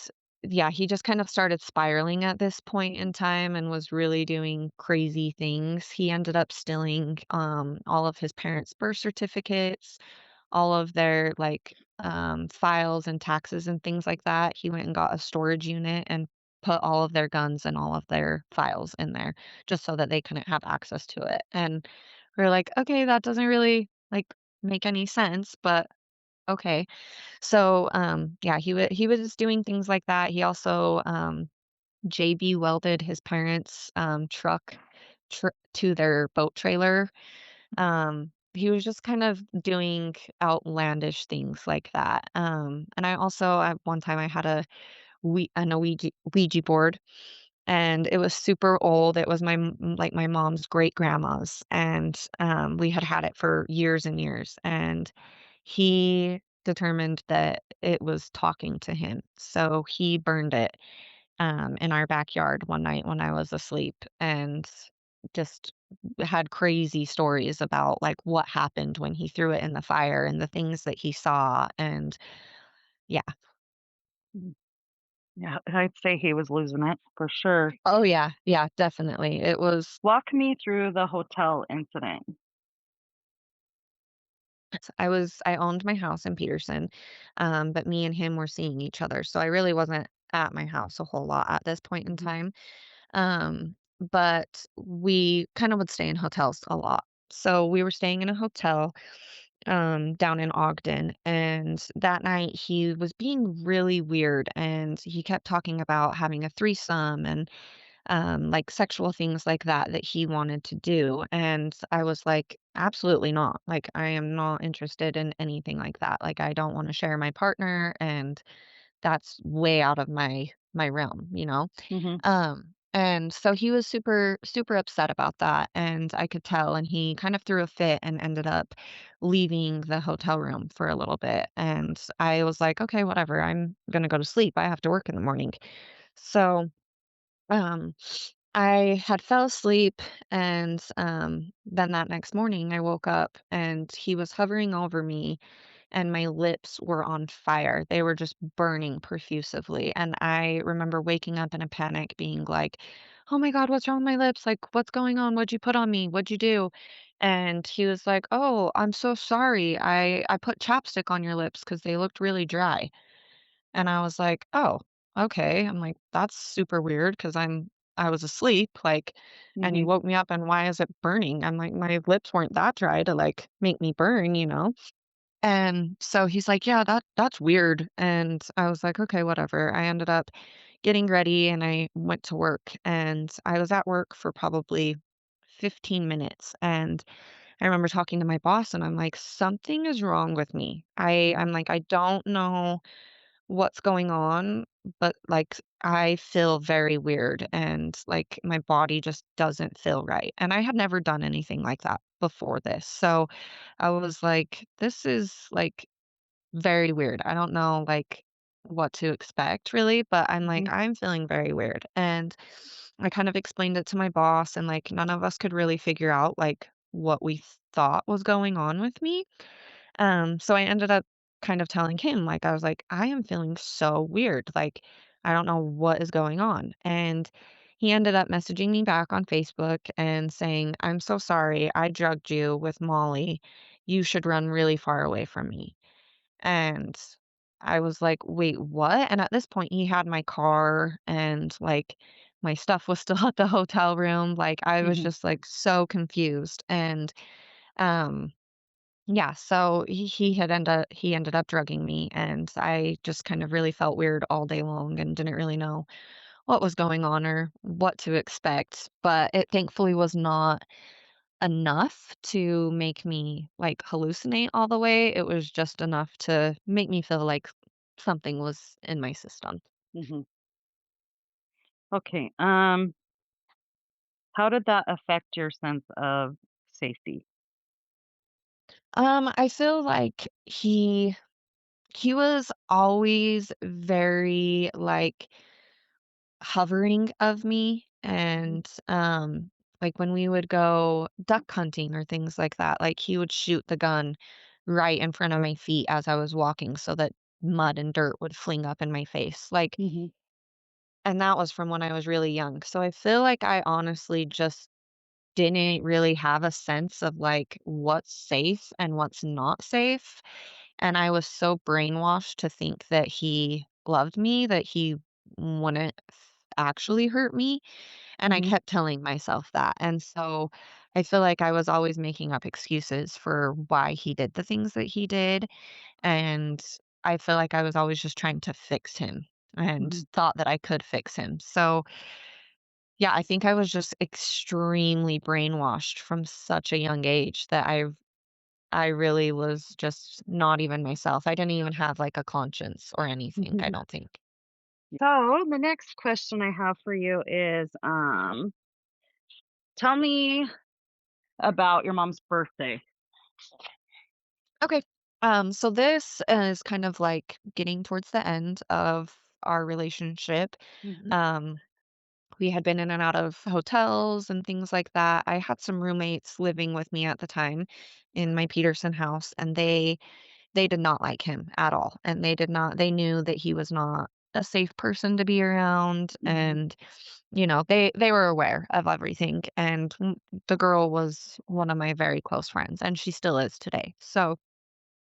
yeah, he just kind of started spiraling at this point in time and was really doing crazy things. He ended up stealing all of his parents' birth certificates, all of their like files and taxes and things like that. He went and got a storage unit and put all of their guns and all of their files in there just so that they couldn't have access to it. And we're like, okay, that doesn't really like make any sense, but okay. So, yeah, he was doing things like that. He also, JB welded his parents' truck to their boat trailer. He was just kind of doing outlandish things like that. And I also at one time I had a Ouija board, and it was super old. It was like my mom's great grandma's, and we had had it for years and years. And he determined that it was talking to him, so he burned it in our backyard one night when I was asleep, and just had crazy stories about like what happened when he threw it in the fire and the things that he saw. And yeah. Mhm. Yeah, I'd say he was losing it for sure. Oh yeah, yeah, definitely. It was Walk me through the hotel incident. I owned my house in Peterson, but me and him were seeing each other, so I really wasn't at my house a whole lot at this point in Mhm. time. But we kind of would stay in hotels a lot. So we were staying in a hotel down in Ogden, and that night he was being really weird, and he kept talking about having a threesome and like sexual things like that that he wanted to do. And I was like, absolutely not. Like, I am not interested in anything like that. Like, I don't want to share my partner, and that's way out of my realm, you know? Mhm. And so he was super, super upset about that. And I could tell. And he kind of threw a fit and ended up leaving the hotel room for a little bit. And I was like, okay, whatever. I'm going to go to sleep. I have to work in the morning. So, um, I had fell asleep, and, then that next morning, I woke up, and he was hovering over me, and my lips were on fire. They were just burning profusively, and I remember waking up in a panic being like, "Oh my god, what's wrong with my lips? Like, what's going on? What'd you put on me? What'd you do?" And he was like, "Oh, I'm so sorry. I put chapstick on your lips because they looked really dry." And I was like, "Oh, okay." I'm like, "That's super weird because I was asleep, like, and you Mhm. woke me up, and why is it burning?" I'm like, "My lips weren't that dry to, like, make me burn, you know?" And so he's like, "Yeah, that's weird." And I was like, "Okay, whatever." I ended up getting ready, and I went to work, and I was at work for probably 15 minutes, and I remember talking to my boss, and I'm like, "Something is wrong with me." I'm Mhm. like, "I don't know what's going on, but, like, I feel very weird, and, like, my body just doesn't feel right." And I had never done anything like that before this, so I was like, "This is, like, very weird." I don't know, like, what to expect really, but I'm like, Mhm. "I'm feeling very weird." And I kind of explained it to my boss, and, like, none of us could really figure out, like, what we thought was going on with me. So I ended up kind of telling him, like, I was like, "I am feeling so weird. Like, I don't know what is going on." And he ended up messaging me back on Facebook and saying, "I'm so sorry. I drugged you with Molly. You should run really far away from me." And I was like, "Wait, what?" And at this point, he had my car, and, like, my stuff was still at the hotel room. Like, I was Mhm. just, like, so confused. And, um yeah, so he ended up drugging me, and I just kind of really felt weird all day long and didn't really know what was going on or what to expect, but it thankfully was not enough to make me, like, hallucinate all the way. It was just enough to make me feel like something was in my system. Mhm. Okay. How did that affect your sense of safety? I feel like he was always very, like, hovering of me Mhm, and, like, when we would go duck hunting or things like that, like, he would shoot the gun right in front of my feet as I was walking so that mud and dirt would fling up in my face, like, mhm, and that was from when I was really young, so I feel like I honestly just didn't really have a sense of, like, what's safe and what's not safe, and I was so brainwashed to think that he loved me, that he wouldn't actually hurt me, and I mhm, kept telling myself that, and so I feel like I was always making up excuses for why he did the things that he did, and I feel like I was always just trying to fix him and mhm, thought that I could fix him. So, yeah, I think I was just extremely brainwashed from such a young age that I really was just not even myself. I didn't even have, like, a conscience or anything, I mhm. don't think. So the next question I have for you is, tell me about your mom's birthday. Okay. So this is kind of like getting towards the end of our relationship. Mhm, Um, we had been in and out of hotels and things like that. I had some roommates living with me at the time in my Peterson house, and they did not like him at all. And they knew that he was not a safe person to be around, mhm, and they were aware of everything. And the girl was one of my very close friends, and she still is today. So,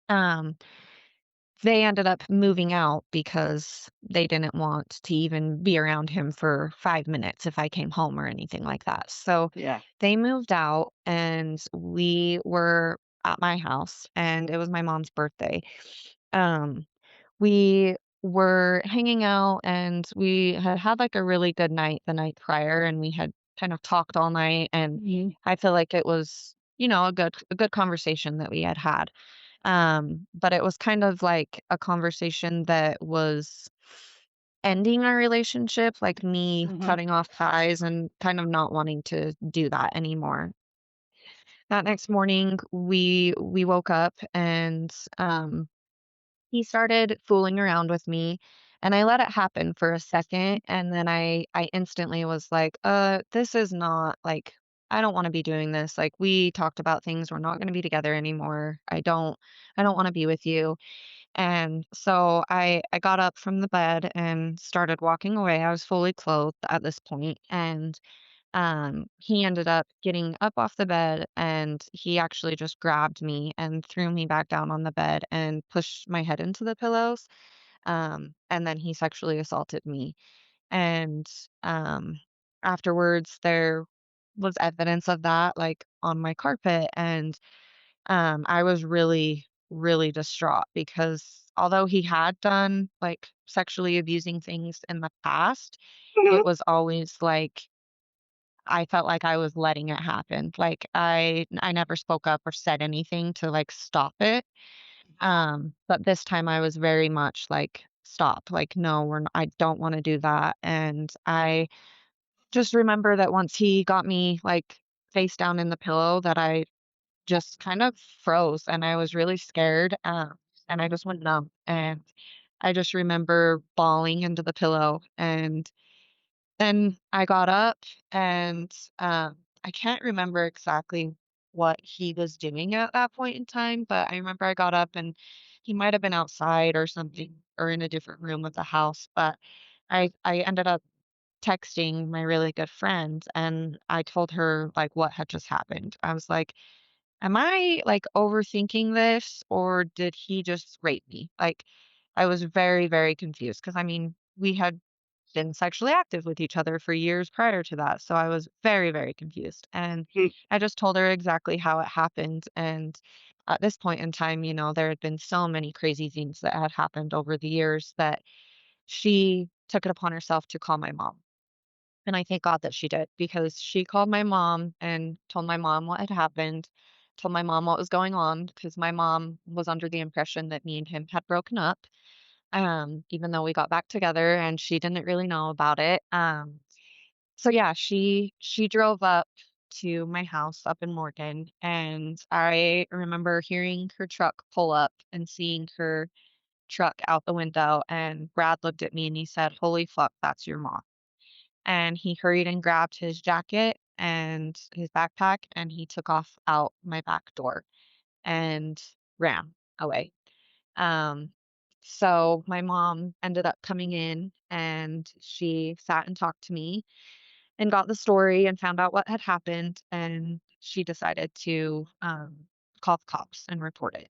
um they ended up moving out because they didn't want to even be around him for 5 minutes if I came home or anything like that. So, yeah. they moved out, and we were at my house, and it was my mom's birthday. Um, we were hanging out, and we had had, like, a really good night the night prior, and we had kind of talked all night, and Mhm, I feel like it was, a good conversation that we had had. But it was kind of like a conversation that was ending our relationship, like me mhm, cutting off ties and kind of not wanting to do that anymore. That next morning, we woke up, and he started fooling around with me, and I let it happen for a second, and then I instantly was like, this is not like I don't want to be doing this. Like, we talked about things, we're not going to be together anymore. I don't want to be with you." And so I got up from the bed and started walking away. I was fully clothed at this point, and he ended up getting up off the bed, and he actually just grabbed me and threw me back down on the bed and pushed my head into the pillows. And then he sexually assaulted me. And um, afterwards, there was evidence of that, like on my carpet, and I was really, really distraught because although he had done, like, sexually abusing things in the past, it was always like I felt like I was letting it happen. Like, I never spoke up or said anything to, like, stop it. But this time I was very much like, "Stop. Like, no, I don't wanna do that." And I just remember that once he got me, like, face down in the pillow, that I just kind of froze, and I was really scared, and I just went numb, and I just remember bawling into the pillow, and then I got up, and, I can't remember exactly what he was doing at that point in time, but I remember I got up, and he might have been outside or something or in a different room of the house, but I ended up texting my really good friend, and I told her, like, what had just happened. I was like, "Am I, like, overthinking this, or did he just rape me?" Like, I was very, very confused because I mean, we had been sexually active with each other for years prior to that, so I was very, very confused, and mhm, I just told her exactly how it happened, and at this point in time, there had been so many crazy things that had happened over the years that she took it upon herself to call my mom. And I thank God that she did because she called my mom and told my mom what had happened, told my mom what was going on because my mom was under the impression that me and him had broken up, even though we got back together and she didn't really know about it. So yeah, she drove up to my house up in Morgan, and I remember hearing her truck pull up and seeing her truck out the window, and Brad looked at me and he said, "Holy fuck, that's your mom." And he hurried and grabbed his jacket and his backpack and he took off out my back door and ran away. Um, so my mom ended up coming in and she sat and talked to me and got the story and found out what had happened. And she decided to call the cops and report it.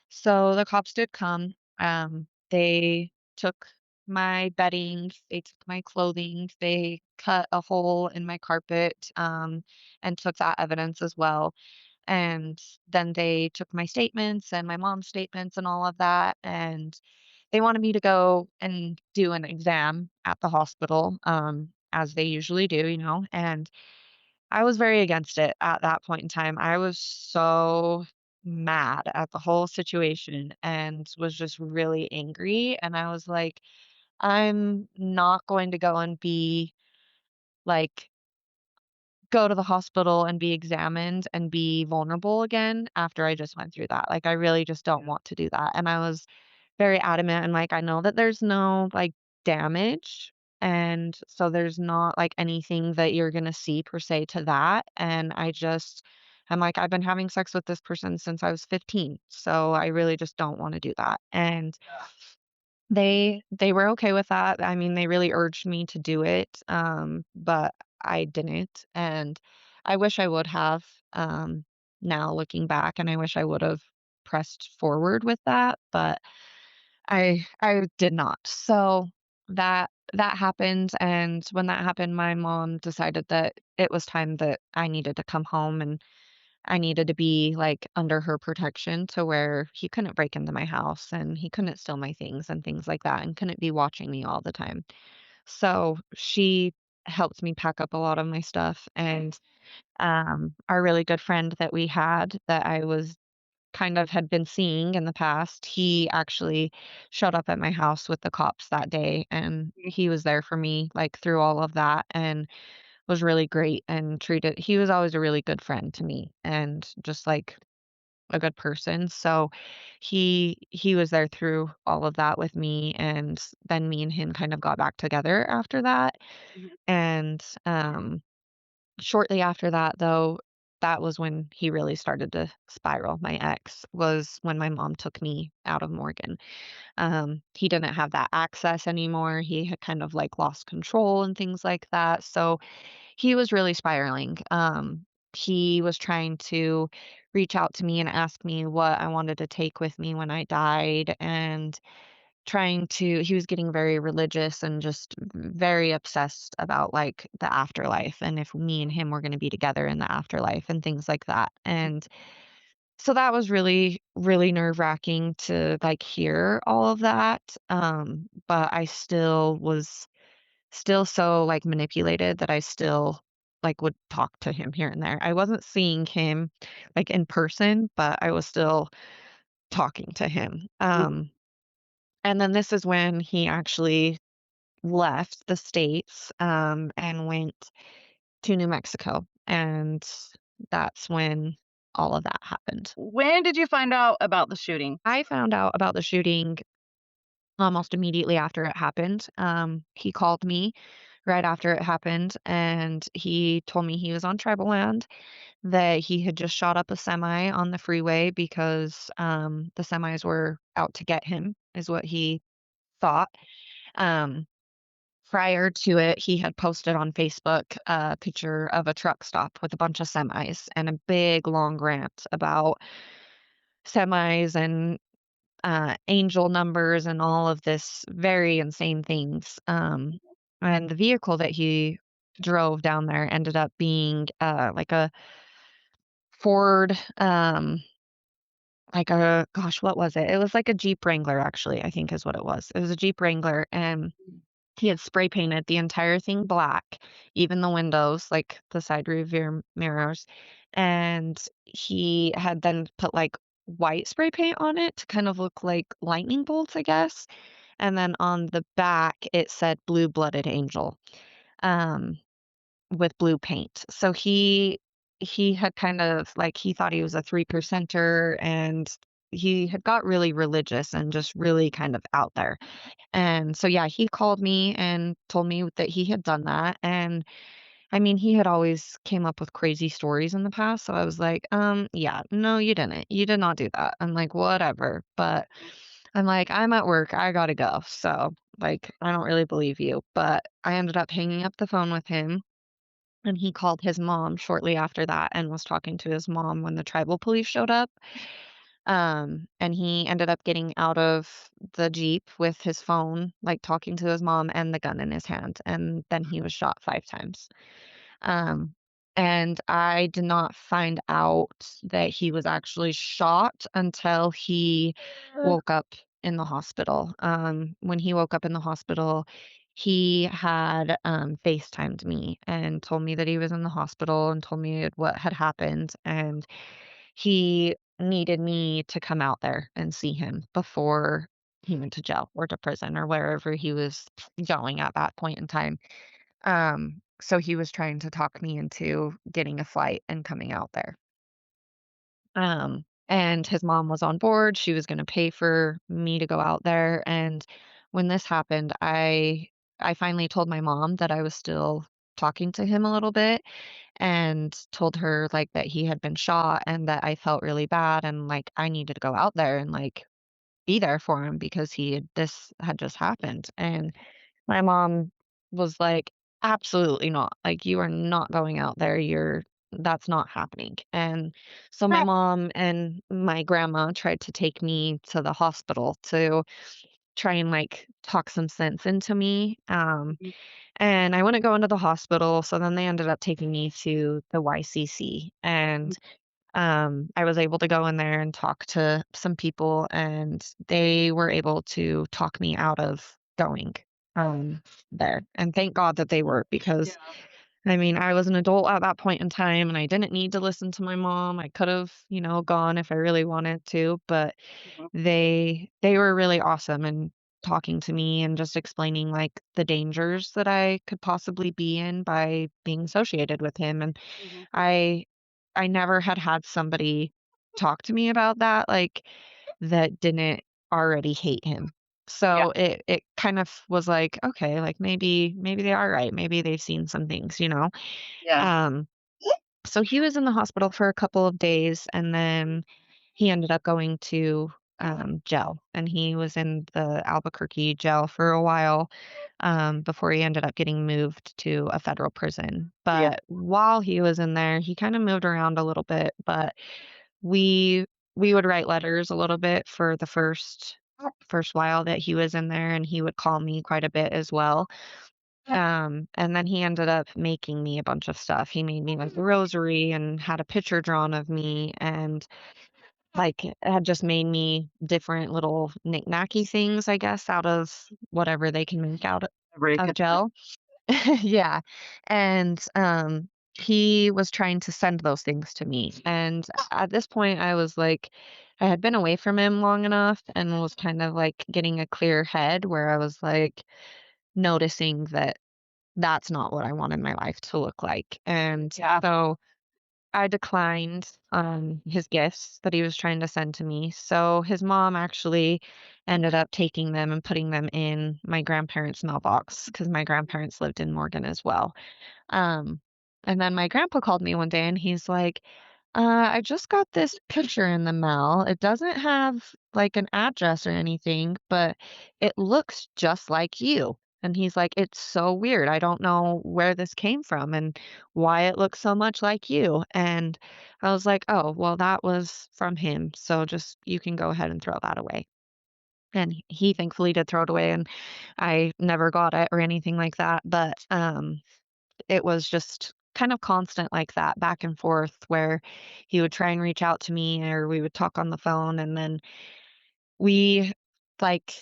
So the cops did come. They took my bedding, they took my clothing, they cut a hole in my carpet and took that evidence as well. And then they took my statements and my mom's statements and all of that. And they wanted me to go and do an exam at the hospital, as they usually do, And I was very against it at that point in time. I was so mad at the whole situation and was just really angry. And I was like, I'm not going to go and be like, go to the hospital and be examined and be vulnerable again after I just went through that. Like, I really just don't want to do that. And I was very adamant and like, I know that there's no like damage. And so there's not like anything that you're going to see per se to that. And I'm like, I've been having sex with this person since I was 15. So I really just don't want to do that. And they were okay with that. I mean, they really urged me to do it, but I didn't, and I wish I would have, now looking back, and I wish I would have pressed forward with that, but I did not. So that happened, and when that happened, my mom decided that it was time that I needed to come home and I needed to be, like, under her protection to where he couldn't break into my house and he couldn't steal my things and things like that and couldn't be watching me all the time. So, she helped me pack up a lot of my stuff, and, our really good friend that we had that I was kind of had been seeing in the past, he actually showed up at my house with the cops that day, and he was there for me, like, through all of that and was really great and treated he was always a really good friend to me and just, like, a good person, so he was there through all of that with me, and then me and him kind of got back together after that, Mhm. and, shortly after that, though, that was when he really started to spiral, my ex, was when my mom took me out of Morgan. He didn't have that access anymore, he had kind of, like, lost control and things like that, so he was really spiraling. He was trying to reach out to me and ask me what I wanted to take with me when I died and he was getting very religious and just very obsessed about like the afterlife and if me and him were going to be together in the afterlife and things like that. And so that was really, really nerve-wracking to like hear all of that. But I still was still so, like, manipulated that I still, like, would talk to him here and there. I wasn't seeing him, like, in person, but I was still talking to him. And then this is when he actually left the States, and went to New Mexico, and that's when all of that happened. When did you find out about the shooting? I found out about the shooting almost immediately after it happened. He called me right after it happened, and he told me he was on tribal land, that he had just shot up a semi on the freeway because the semis were out to get him, is what he thought. Um, Prior to it, he had posted on Facebook a picture of a truck stop with a bunch of semis and a big long rant about semis and angel numbers and all of this very insane things. And the vehicle that he drove down there ended up being like a Ford, like a gosh, what was it? It was like a Jeep Wrangler, actually, I think is what it was. It was a Jeep Wrangler, and he had spray painted the entire thing black, even the windows, like the side rear mirrors. And he had then put like white spray paint on it to kind of look like lightning bolts, I guess. And then on the back, it said blue blooded angel. Um, with blue paint. So he had kind of like he thought he was a 3%er, and he had got really religious and just really kind of out there. And so yeah, he called me and told me that he had done that. And I mean, he had always came up with crazy stories in the past, so I was like, yeah, no, you didn't. You did not do that." I'm like, "Whatever." But I'm like, "I'm at work. I gotta go." So, like, I don't really believe you. But I ended up hanging up the phone with him, and he called his mom shortly after that and was talking to his mom when the tribal police showed up. And he ended up getting out of the Jeep with his phone, like, talking to his mom and the gun in his hand, and then he was shot 5 times. Um, and I did not find out that he was actually shot until he woke up in the hospital. When he woke up in the hospital, he had FaceTimed me and told me that he was in the hospital and told me what had happened. And he needed me to come out there and see him before he went to jail or to prison or wherever he was going at that point in time. So he was trying to talk me into getting a flight and coming out there. And his mom was on board. She was gonna pay for me to go out there. And when this happened, I finally told my mom that I was still talking to him a little bit, and told her, like, that he had been shot and that I felt really bad, and, like, I needed to go out there and, like, be there for him because this had just happened. And my mom was like, "Absolutely not. Like, you are not going out there. That's not happening." And so my mom and my grandma tried to take me to the hospital to try and, like, talk some sense into me. And I wouldn't go into the hospital, so then they ended up taking me to the YCC. And I was able to go in there and talk to some people, and they were able to talk me out of going um, there. And thank God that they were, because I mean, I was an adult at that point in time, and I didn't need to listen to my mom. I could have, gone if I really wanted to, but they were really awesome and talking to me and just explaining, like, the dangers that I could possibly be in by being associated with him. And I I never had somebody talk to me about that, like, that didn't already hate him. Yeah. So it kind of was like, okay, like, maybe they are right. Maybe they've seen some things, you know? Yeah. Um, so he was in the hospital for a couple of days, and then he ended up going to, jail, and he was in the Albuquerque jail for a while, before he ended up getting moved to a federal prison. Yeah. But while he was in there, he kinda moved around a little bit, but we we would write letters a little bit for the first while that he was in there, and he would call me quite a bit as well. And then he ended up making me a bunch of stuff. He made me, like, a rosary and had a picture drawn of me, and, like, had just made me different little knick-knacky things, I guess, out of whatever they can make out Very of good. gel. Yeah, and, he was trying to send those things to me, and at this point, I was like, I had been away from him long enough and was kind of, like, getting a clear head where I was, like, noticing that that's not what I wanted my life to look like. And Yeah. so I declined his gifts that he was trying to send to me. So his mom actually ended up taking them and putting them in my grandparents' mailbox, because my grandparents lived in Morgan as well. Um, and then my grandpa called me one day and he's like, I just got this picture in the mail. It doesn't have, like, an address or anything, but it looks just like you. And he's like, it's so weird. I don't know where this came from and why it looks so much like you. And I was like, oh, well, that was from him. So just, you can go ahead and throw that away. And he thankfully did throw it away, and I never got it or anything like that. But it was just kind of constant like that, back and forth, where he would try and reach out to me or we would talk on the phone. And then we, like,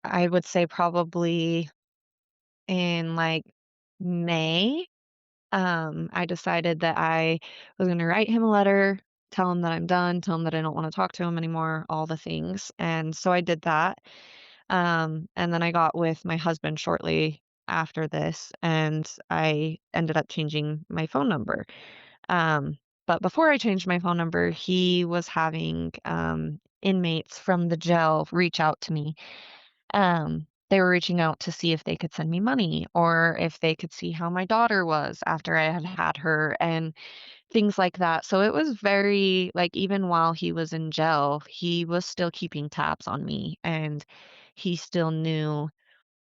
I would say probably in, like, May, I decided that I was gonna write him a letter, tell him that I'm done, tell him that I don't wanna talk to him anymore, all the things. And so I did that. And then I got with my husband shortly after this, and I ended up changing my phone number. Um, but before I changed my phone number, he was having inmates from the jail reach out to me. They were reaching out to see if they could send me money or if they could see how my daughter was after I had had her and things like that. So it was very, like, even while he was in jail, he was still keeping tabs on me and he still knew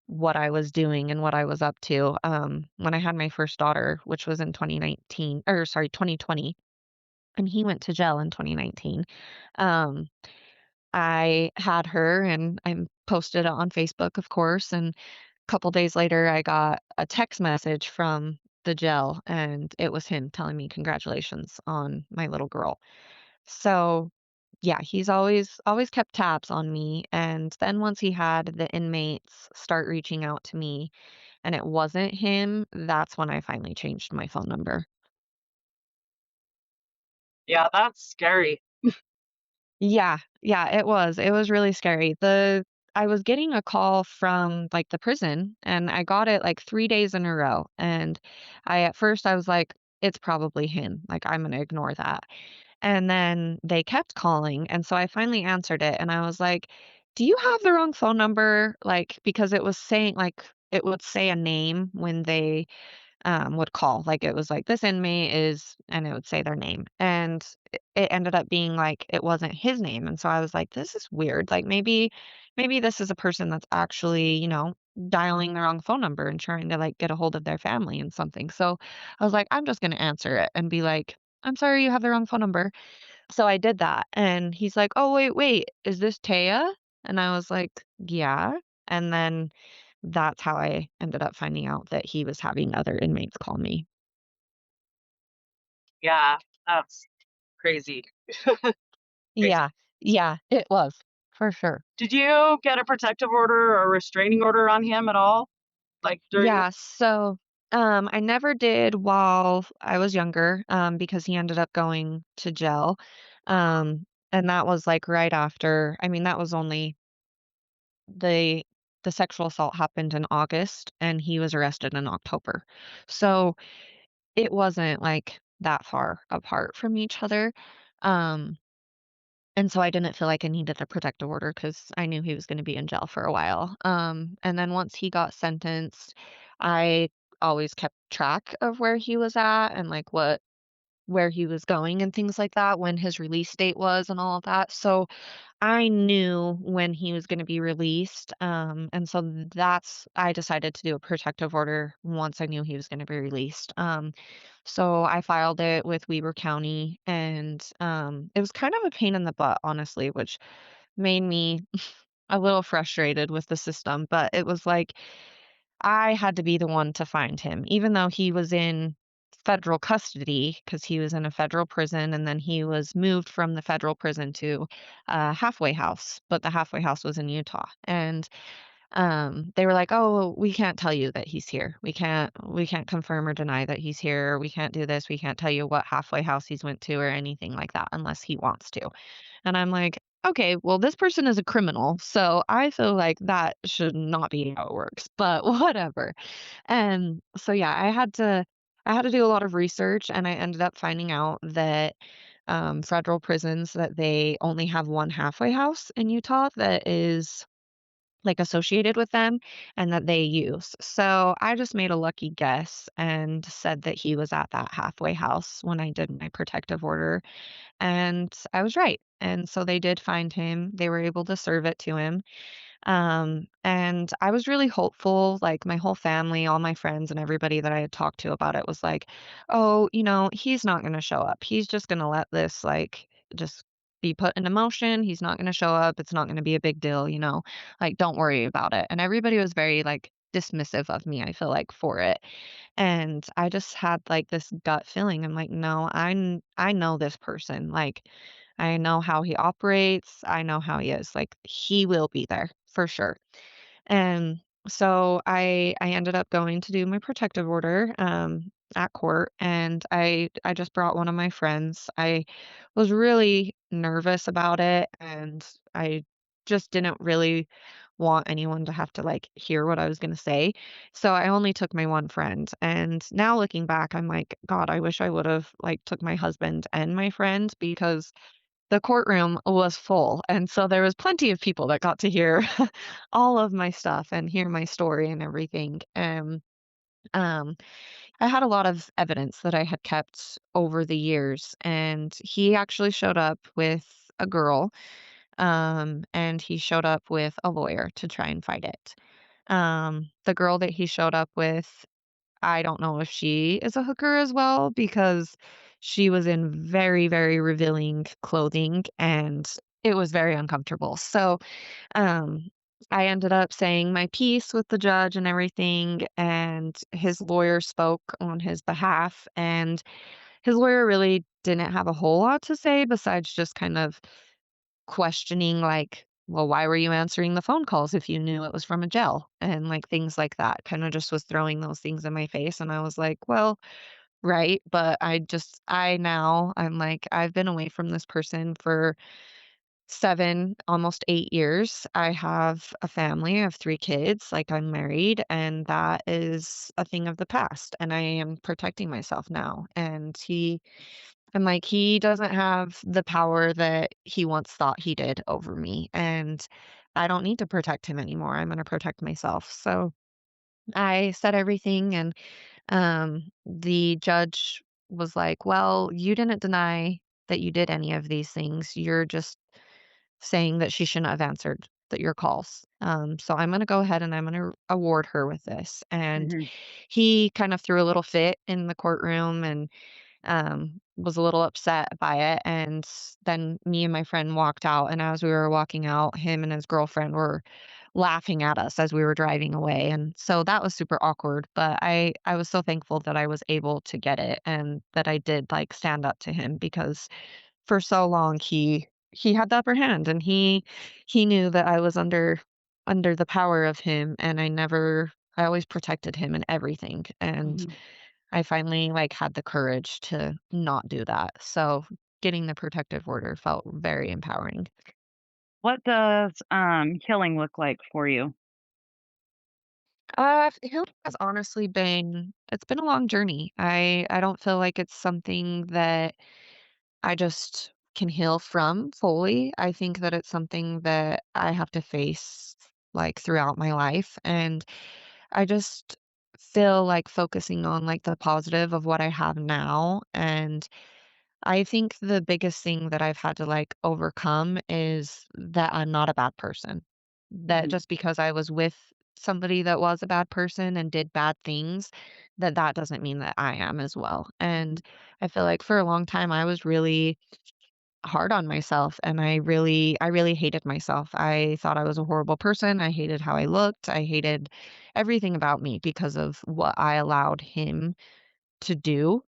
what I was doing and what I was up to. When I had my first daughter, which was in 2019, or sorry, 2020, and he went to jail in 2019. Um, I had her and I posted it on Facebook, of course, and couple days later, I got a text message from the jail, and it was him telling me congratulations on my little girl. So, yeah, he's always kept tabs on me, and then once he had the inmates start reaching out to me and it wasn't him, that's when I finally changed my phone number. Yeah, that's scary. Yeah, yeah, it was. It was really scary. I was getting a call from, like, the prison, and I got it, like, 3 days in a row, and at first, I was like, "It's probably him, like, I'm gonna ignore that." And then they kept calling, and so I finally answered it, and I was like, "Do you have the wrong phone number?" Like, because it was saying, like, it would say a name when they would call. Like, it was like, "This inmate is," and it would say their name, and it ended up being like it wasn't his name, and so I was like, "This is weird, like, maybe this is a person that's actually, dialing the wrong phone number and trying to, like, get a hold of their family and something." So, I was like, "I'm just gonna answer it and be like, 'I'm sorry, you have the wrong phone number.'" So I did that, and he's like, "Oh, wait, is this Taya?" And I was like, "Yeah." And then that's how I ended up finding out that he was having other inmates call me. Yeah, that's crazy. Crazy. Yeah. Yeah, it was, for sure. Did you get a protective order or restraining order on him at all? Like during Yeah, so, I never did while I was younger, because he ended up going to jail, and that was, like, right after. I mean, that was only the the sexual assault happened in August, and he was arrested in October. So, it wasn't, like, that far apart from each other, um and so I didn't feel like I needed a protective order because I knew he was gonna be in jail for a while. And then once he got sentenced, I always kept track of where he was at and, like, where he was going and things like that, when his release date was and all of that. So I knew when he was gonna be released, and so that's I decided to do a protective order once I knew he was gonna be released. So I filed it with Weber County, and, it was kind of a pain in the butt, honestly, which made me a little frustrated with the system, but it was like I had to be the one to find him, even though he was in federal custody because he was in a federal prison, and then he was moved from the federal prison to a halfway house, but the halfway house was in Utah, and they were like, "Oh, we can't tell you that he's here. We can't confirm or deny that he's here. We can't do this. We can't tell you what halfway house he's went to or anything like that unless he wants to." And I'm like, "Okay, well, this person is a criminal, so I feel like that should not be how it works, but whatever." And so, yeah, I had to do a lot of research, and I ended up finding out that, federal prisons, that they only have one halfway house in Utah that is, like, associated with them and that they use. So, I just made a lucky guess and said that he was at that halfway house when I did my protective order, and I was right. And so they did find him. They were able to serve it to him. And I was really hopeful, like, my whole family, all my friends and everybody that I had talked to about it was like, "Oh, he's not gonna show up. He's just gonna let this, like, just be put into motion. He's not gonna show up. It's not gonna be a big deal, like, don't worry about it." And everybody was very, like, dismissive of me, I feel like, for it. And I just had, like, this gut feeling. I'm like, "No, I know this person. Like, I know how he operates. I know how he is. Like, he will be there for sure." And so I ended up going to do my protective order at court, and I just brought one of my friends. I was really nervous about it, and I just didn't really want anyone to have to, like, hear what I was gonna say. So I only took my one friend, and now looking back, I'm like, "God, I wish I would've, like, took my husband and my friend," because the courtroom was full, and so there was plenty of people that got to hear all of my stuff and hear my story and everything, um, I had a lot of evidence that I had kept over the years, and he actually showed up with a girl, and he showed up with a lawyer to try and fight it. The girl that he showed up with, I don't know if she is a hooker as well because she was in very, very revealing clothing and it was very uncomfortable. So, um, I ended up saying my piece with the judge and everything, and his lawyer spoke on his behalf. And his lawyer really didn't have a whole lot to say besides just kind of questioning, like, well, why were you answering the phone calls if you knew it was from a jail? And like things like that. Kind of just was throwing those things in my face. And I was like, well, right. But I'm like, I've been away from this person for 7, almost 8 years. I have a family, I have 3 kids, like, I'm married, and that is a thing of the past, and I am protecting myself now, and I'm like, he doesn't have the power that he once thought he did over me, and I don't need to protect him anymore, I'm gonna protect myself, so I said everything, and, the judge was like, "Well, you didn't deny that you did any of these things, you're just saying that she shouldn't have answered your calls. So I'm gonna go ahead and I'm gonna award her with this." And Mhm. he kind of threw a little fit in the courtroom and was a little upset by it. And then me and my friend walked out. And as we were walking out, him and his girlfriend were laughing at us as we were driving away. And so that was super awkward. But I was so thankful that I was able to get it and that I did like stand up to him because for so long he had the upper hand and he knew that I was under the power of him and I always protected him in everything and Mhm. I finally like had the courage to not do that. So getting the protective order felt very empowering. What does healing look like for you? Healing has honestly it's been a long journey. I don't feel like it's something that I just can heal from fully. I think that it's something that I have to face like throughout my life. And I just feel like focusing on like the positive of what I have now. And I think the biggest thing that I've had to like overcome is that I'm not a bad person. That Mhm. just because I was with somebody that was a bad person and did bad things, that doesn't mean that I am as well. And Mhm. I feel like for a long time I was really hard on myself and I really hated myself. I thought I was a horrible person. I hated how I looked. I hated everything about me because of what I allowed him to do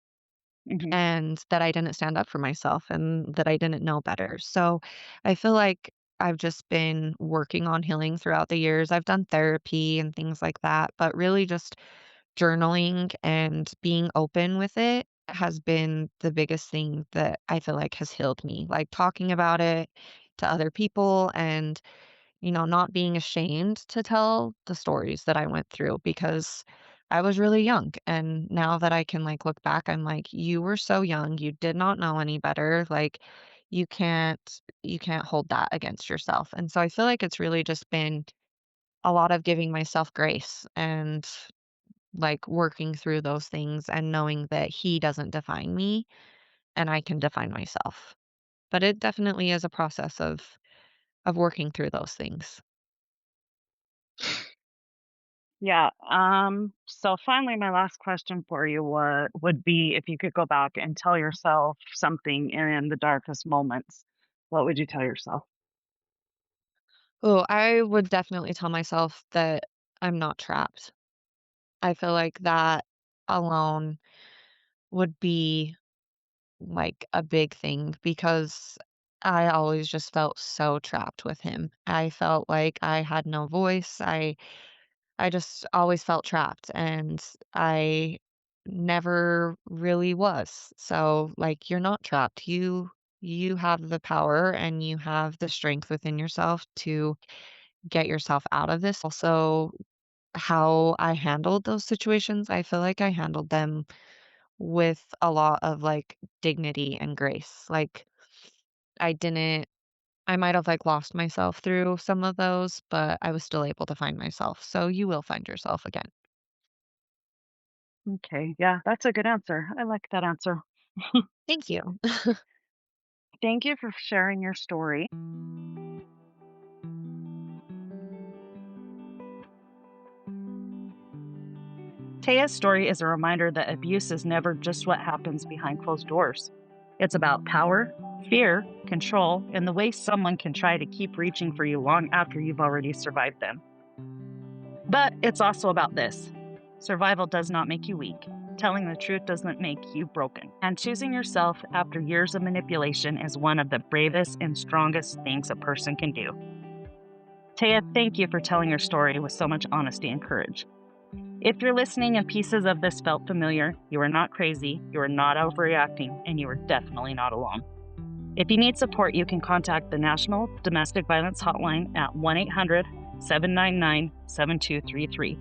Mhm. and that I didn't stand up for myself and that I didn't know better. So I feel like I've just been working on healing throughout the years. I've done therapy and things like that, but really just journaling and being open with it has been the biggest thing that I feel like has healed me. Like talking about it to other people and not being ashamed to tell the stories that I went through because I was really young. And now that I can like look back, I'm like, you were so young, you did not know any better. Like you can't hold that against yourself. And so I feel like it's really just been a lot of giving myself grace and like working through those things and knowing that he doesn't define me and I can define myself. But it definitely is a process of working through those things. Yeah. So finally, my last question for you would be if you could go back and tell yourself something in the darkest moments, what would you tell yourself? Oh, I would definitely tell myself that I'm not trapped. I feel like that alone would be like a big thing because I always just felt so trapped with him. I felt like I had no voice. I just always felt trapped and I never really was. So like you're not trapped. you have the power and you have the strength within yourself to get yourself out of this. Also, how I handled those situations, I feel like I handled them with a lot of like dignity and grace. Like, I didn't, I might have like lost myself through some of those, but I was still able to find myself. So you will find yourself again. Okay, yeah, that's a good answer. I like that answer. Thank you. Thank you for sharing your story. Taya's story is a reminder that abuse is never just what happens behind closed doors. It's about power, fear, control, and the way someone can try to keep reaching for you long after you've already survived them. But it's also about this: survival does not make you weak. Telling the truth doesn't make you broken. And choosing yourself after years of manipulation is one of the bravest and strongest things a person can do. Taya, thank you for telling your story with so much honesty and courage. If you're listening and pieces of this felt familiar, you are not crazy, you are not overreacting, and you are definitely not alone. If you need support, you can contact the National Domestic Violence Hotline at 1-800-799-7233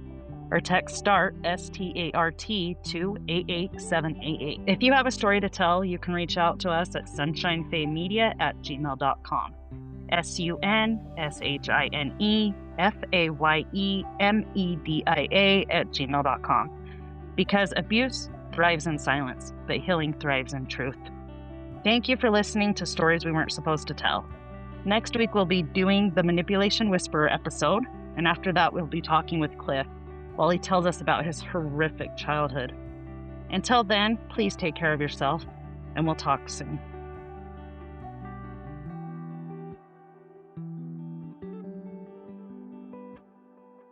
or text START, START, to 88788. If you have a story to tell, you can reach out to us at sunshinefaymedia@gmail.com. sunshinefaymedia@gmail.com. Because abuse thrives in silence, but healing thrives in truth. Thank you for listening to Stories We Weren't Supposed to Tell. Next week, we'll be doing the Manipulation Whisperer episode, and after that, we'll be talking with Cliff while he tells us about his horrific childhood. Until then, please take care of yourself, and we'll talk soon.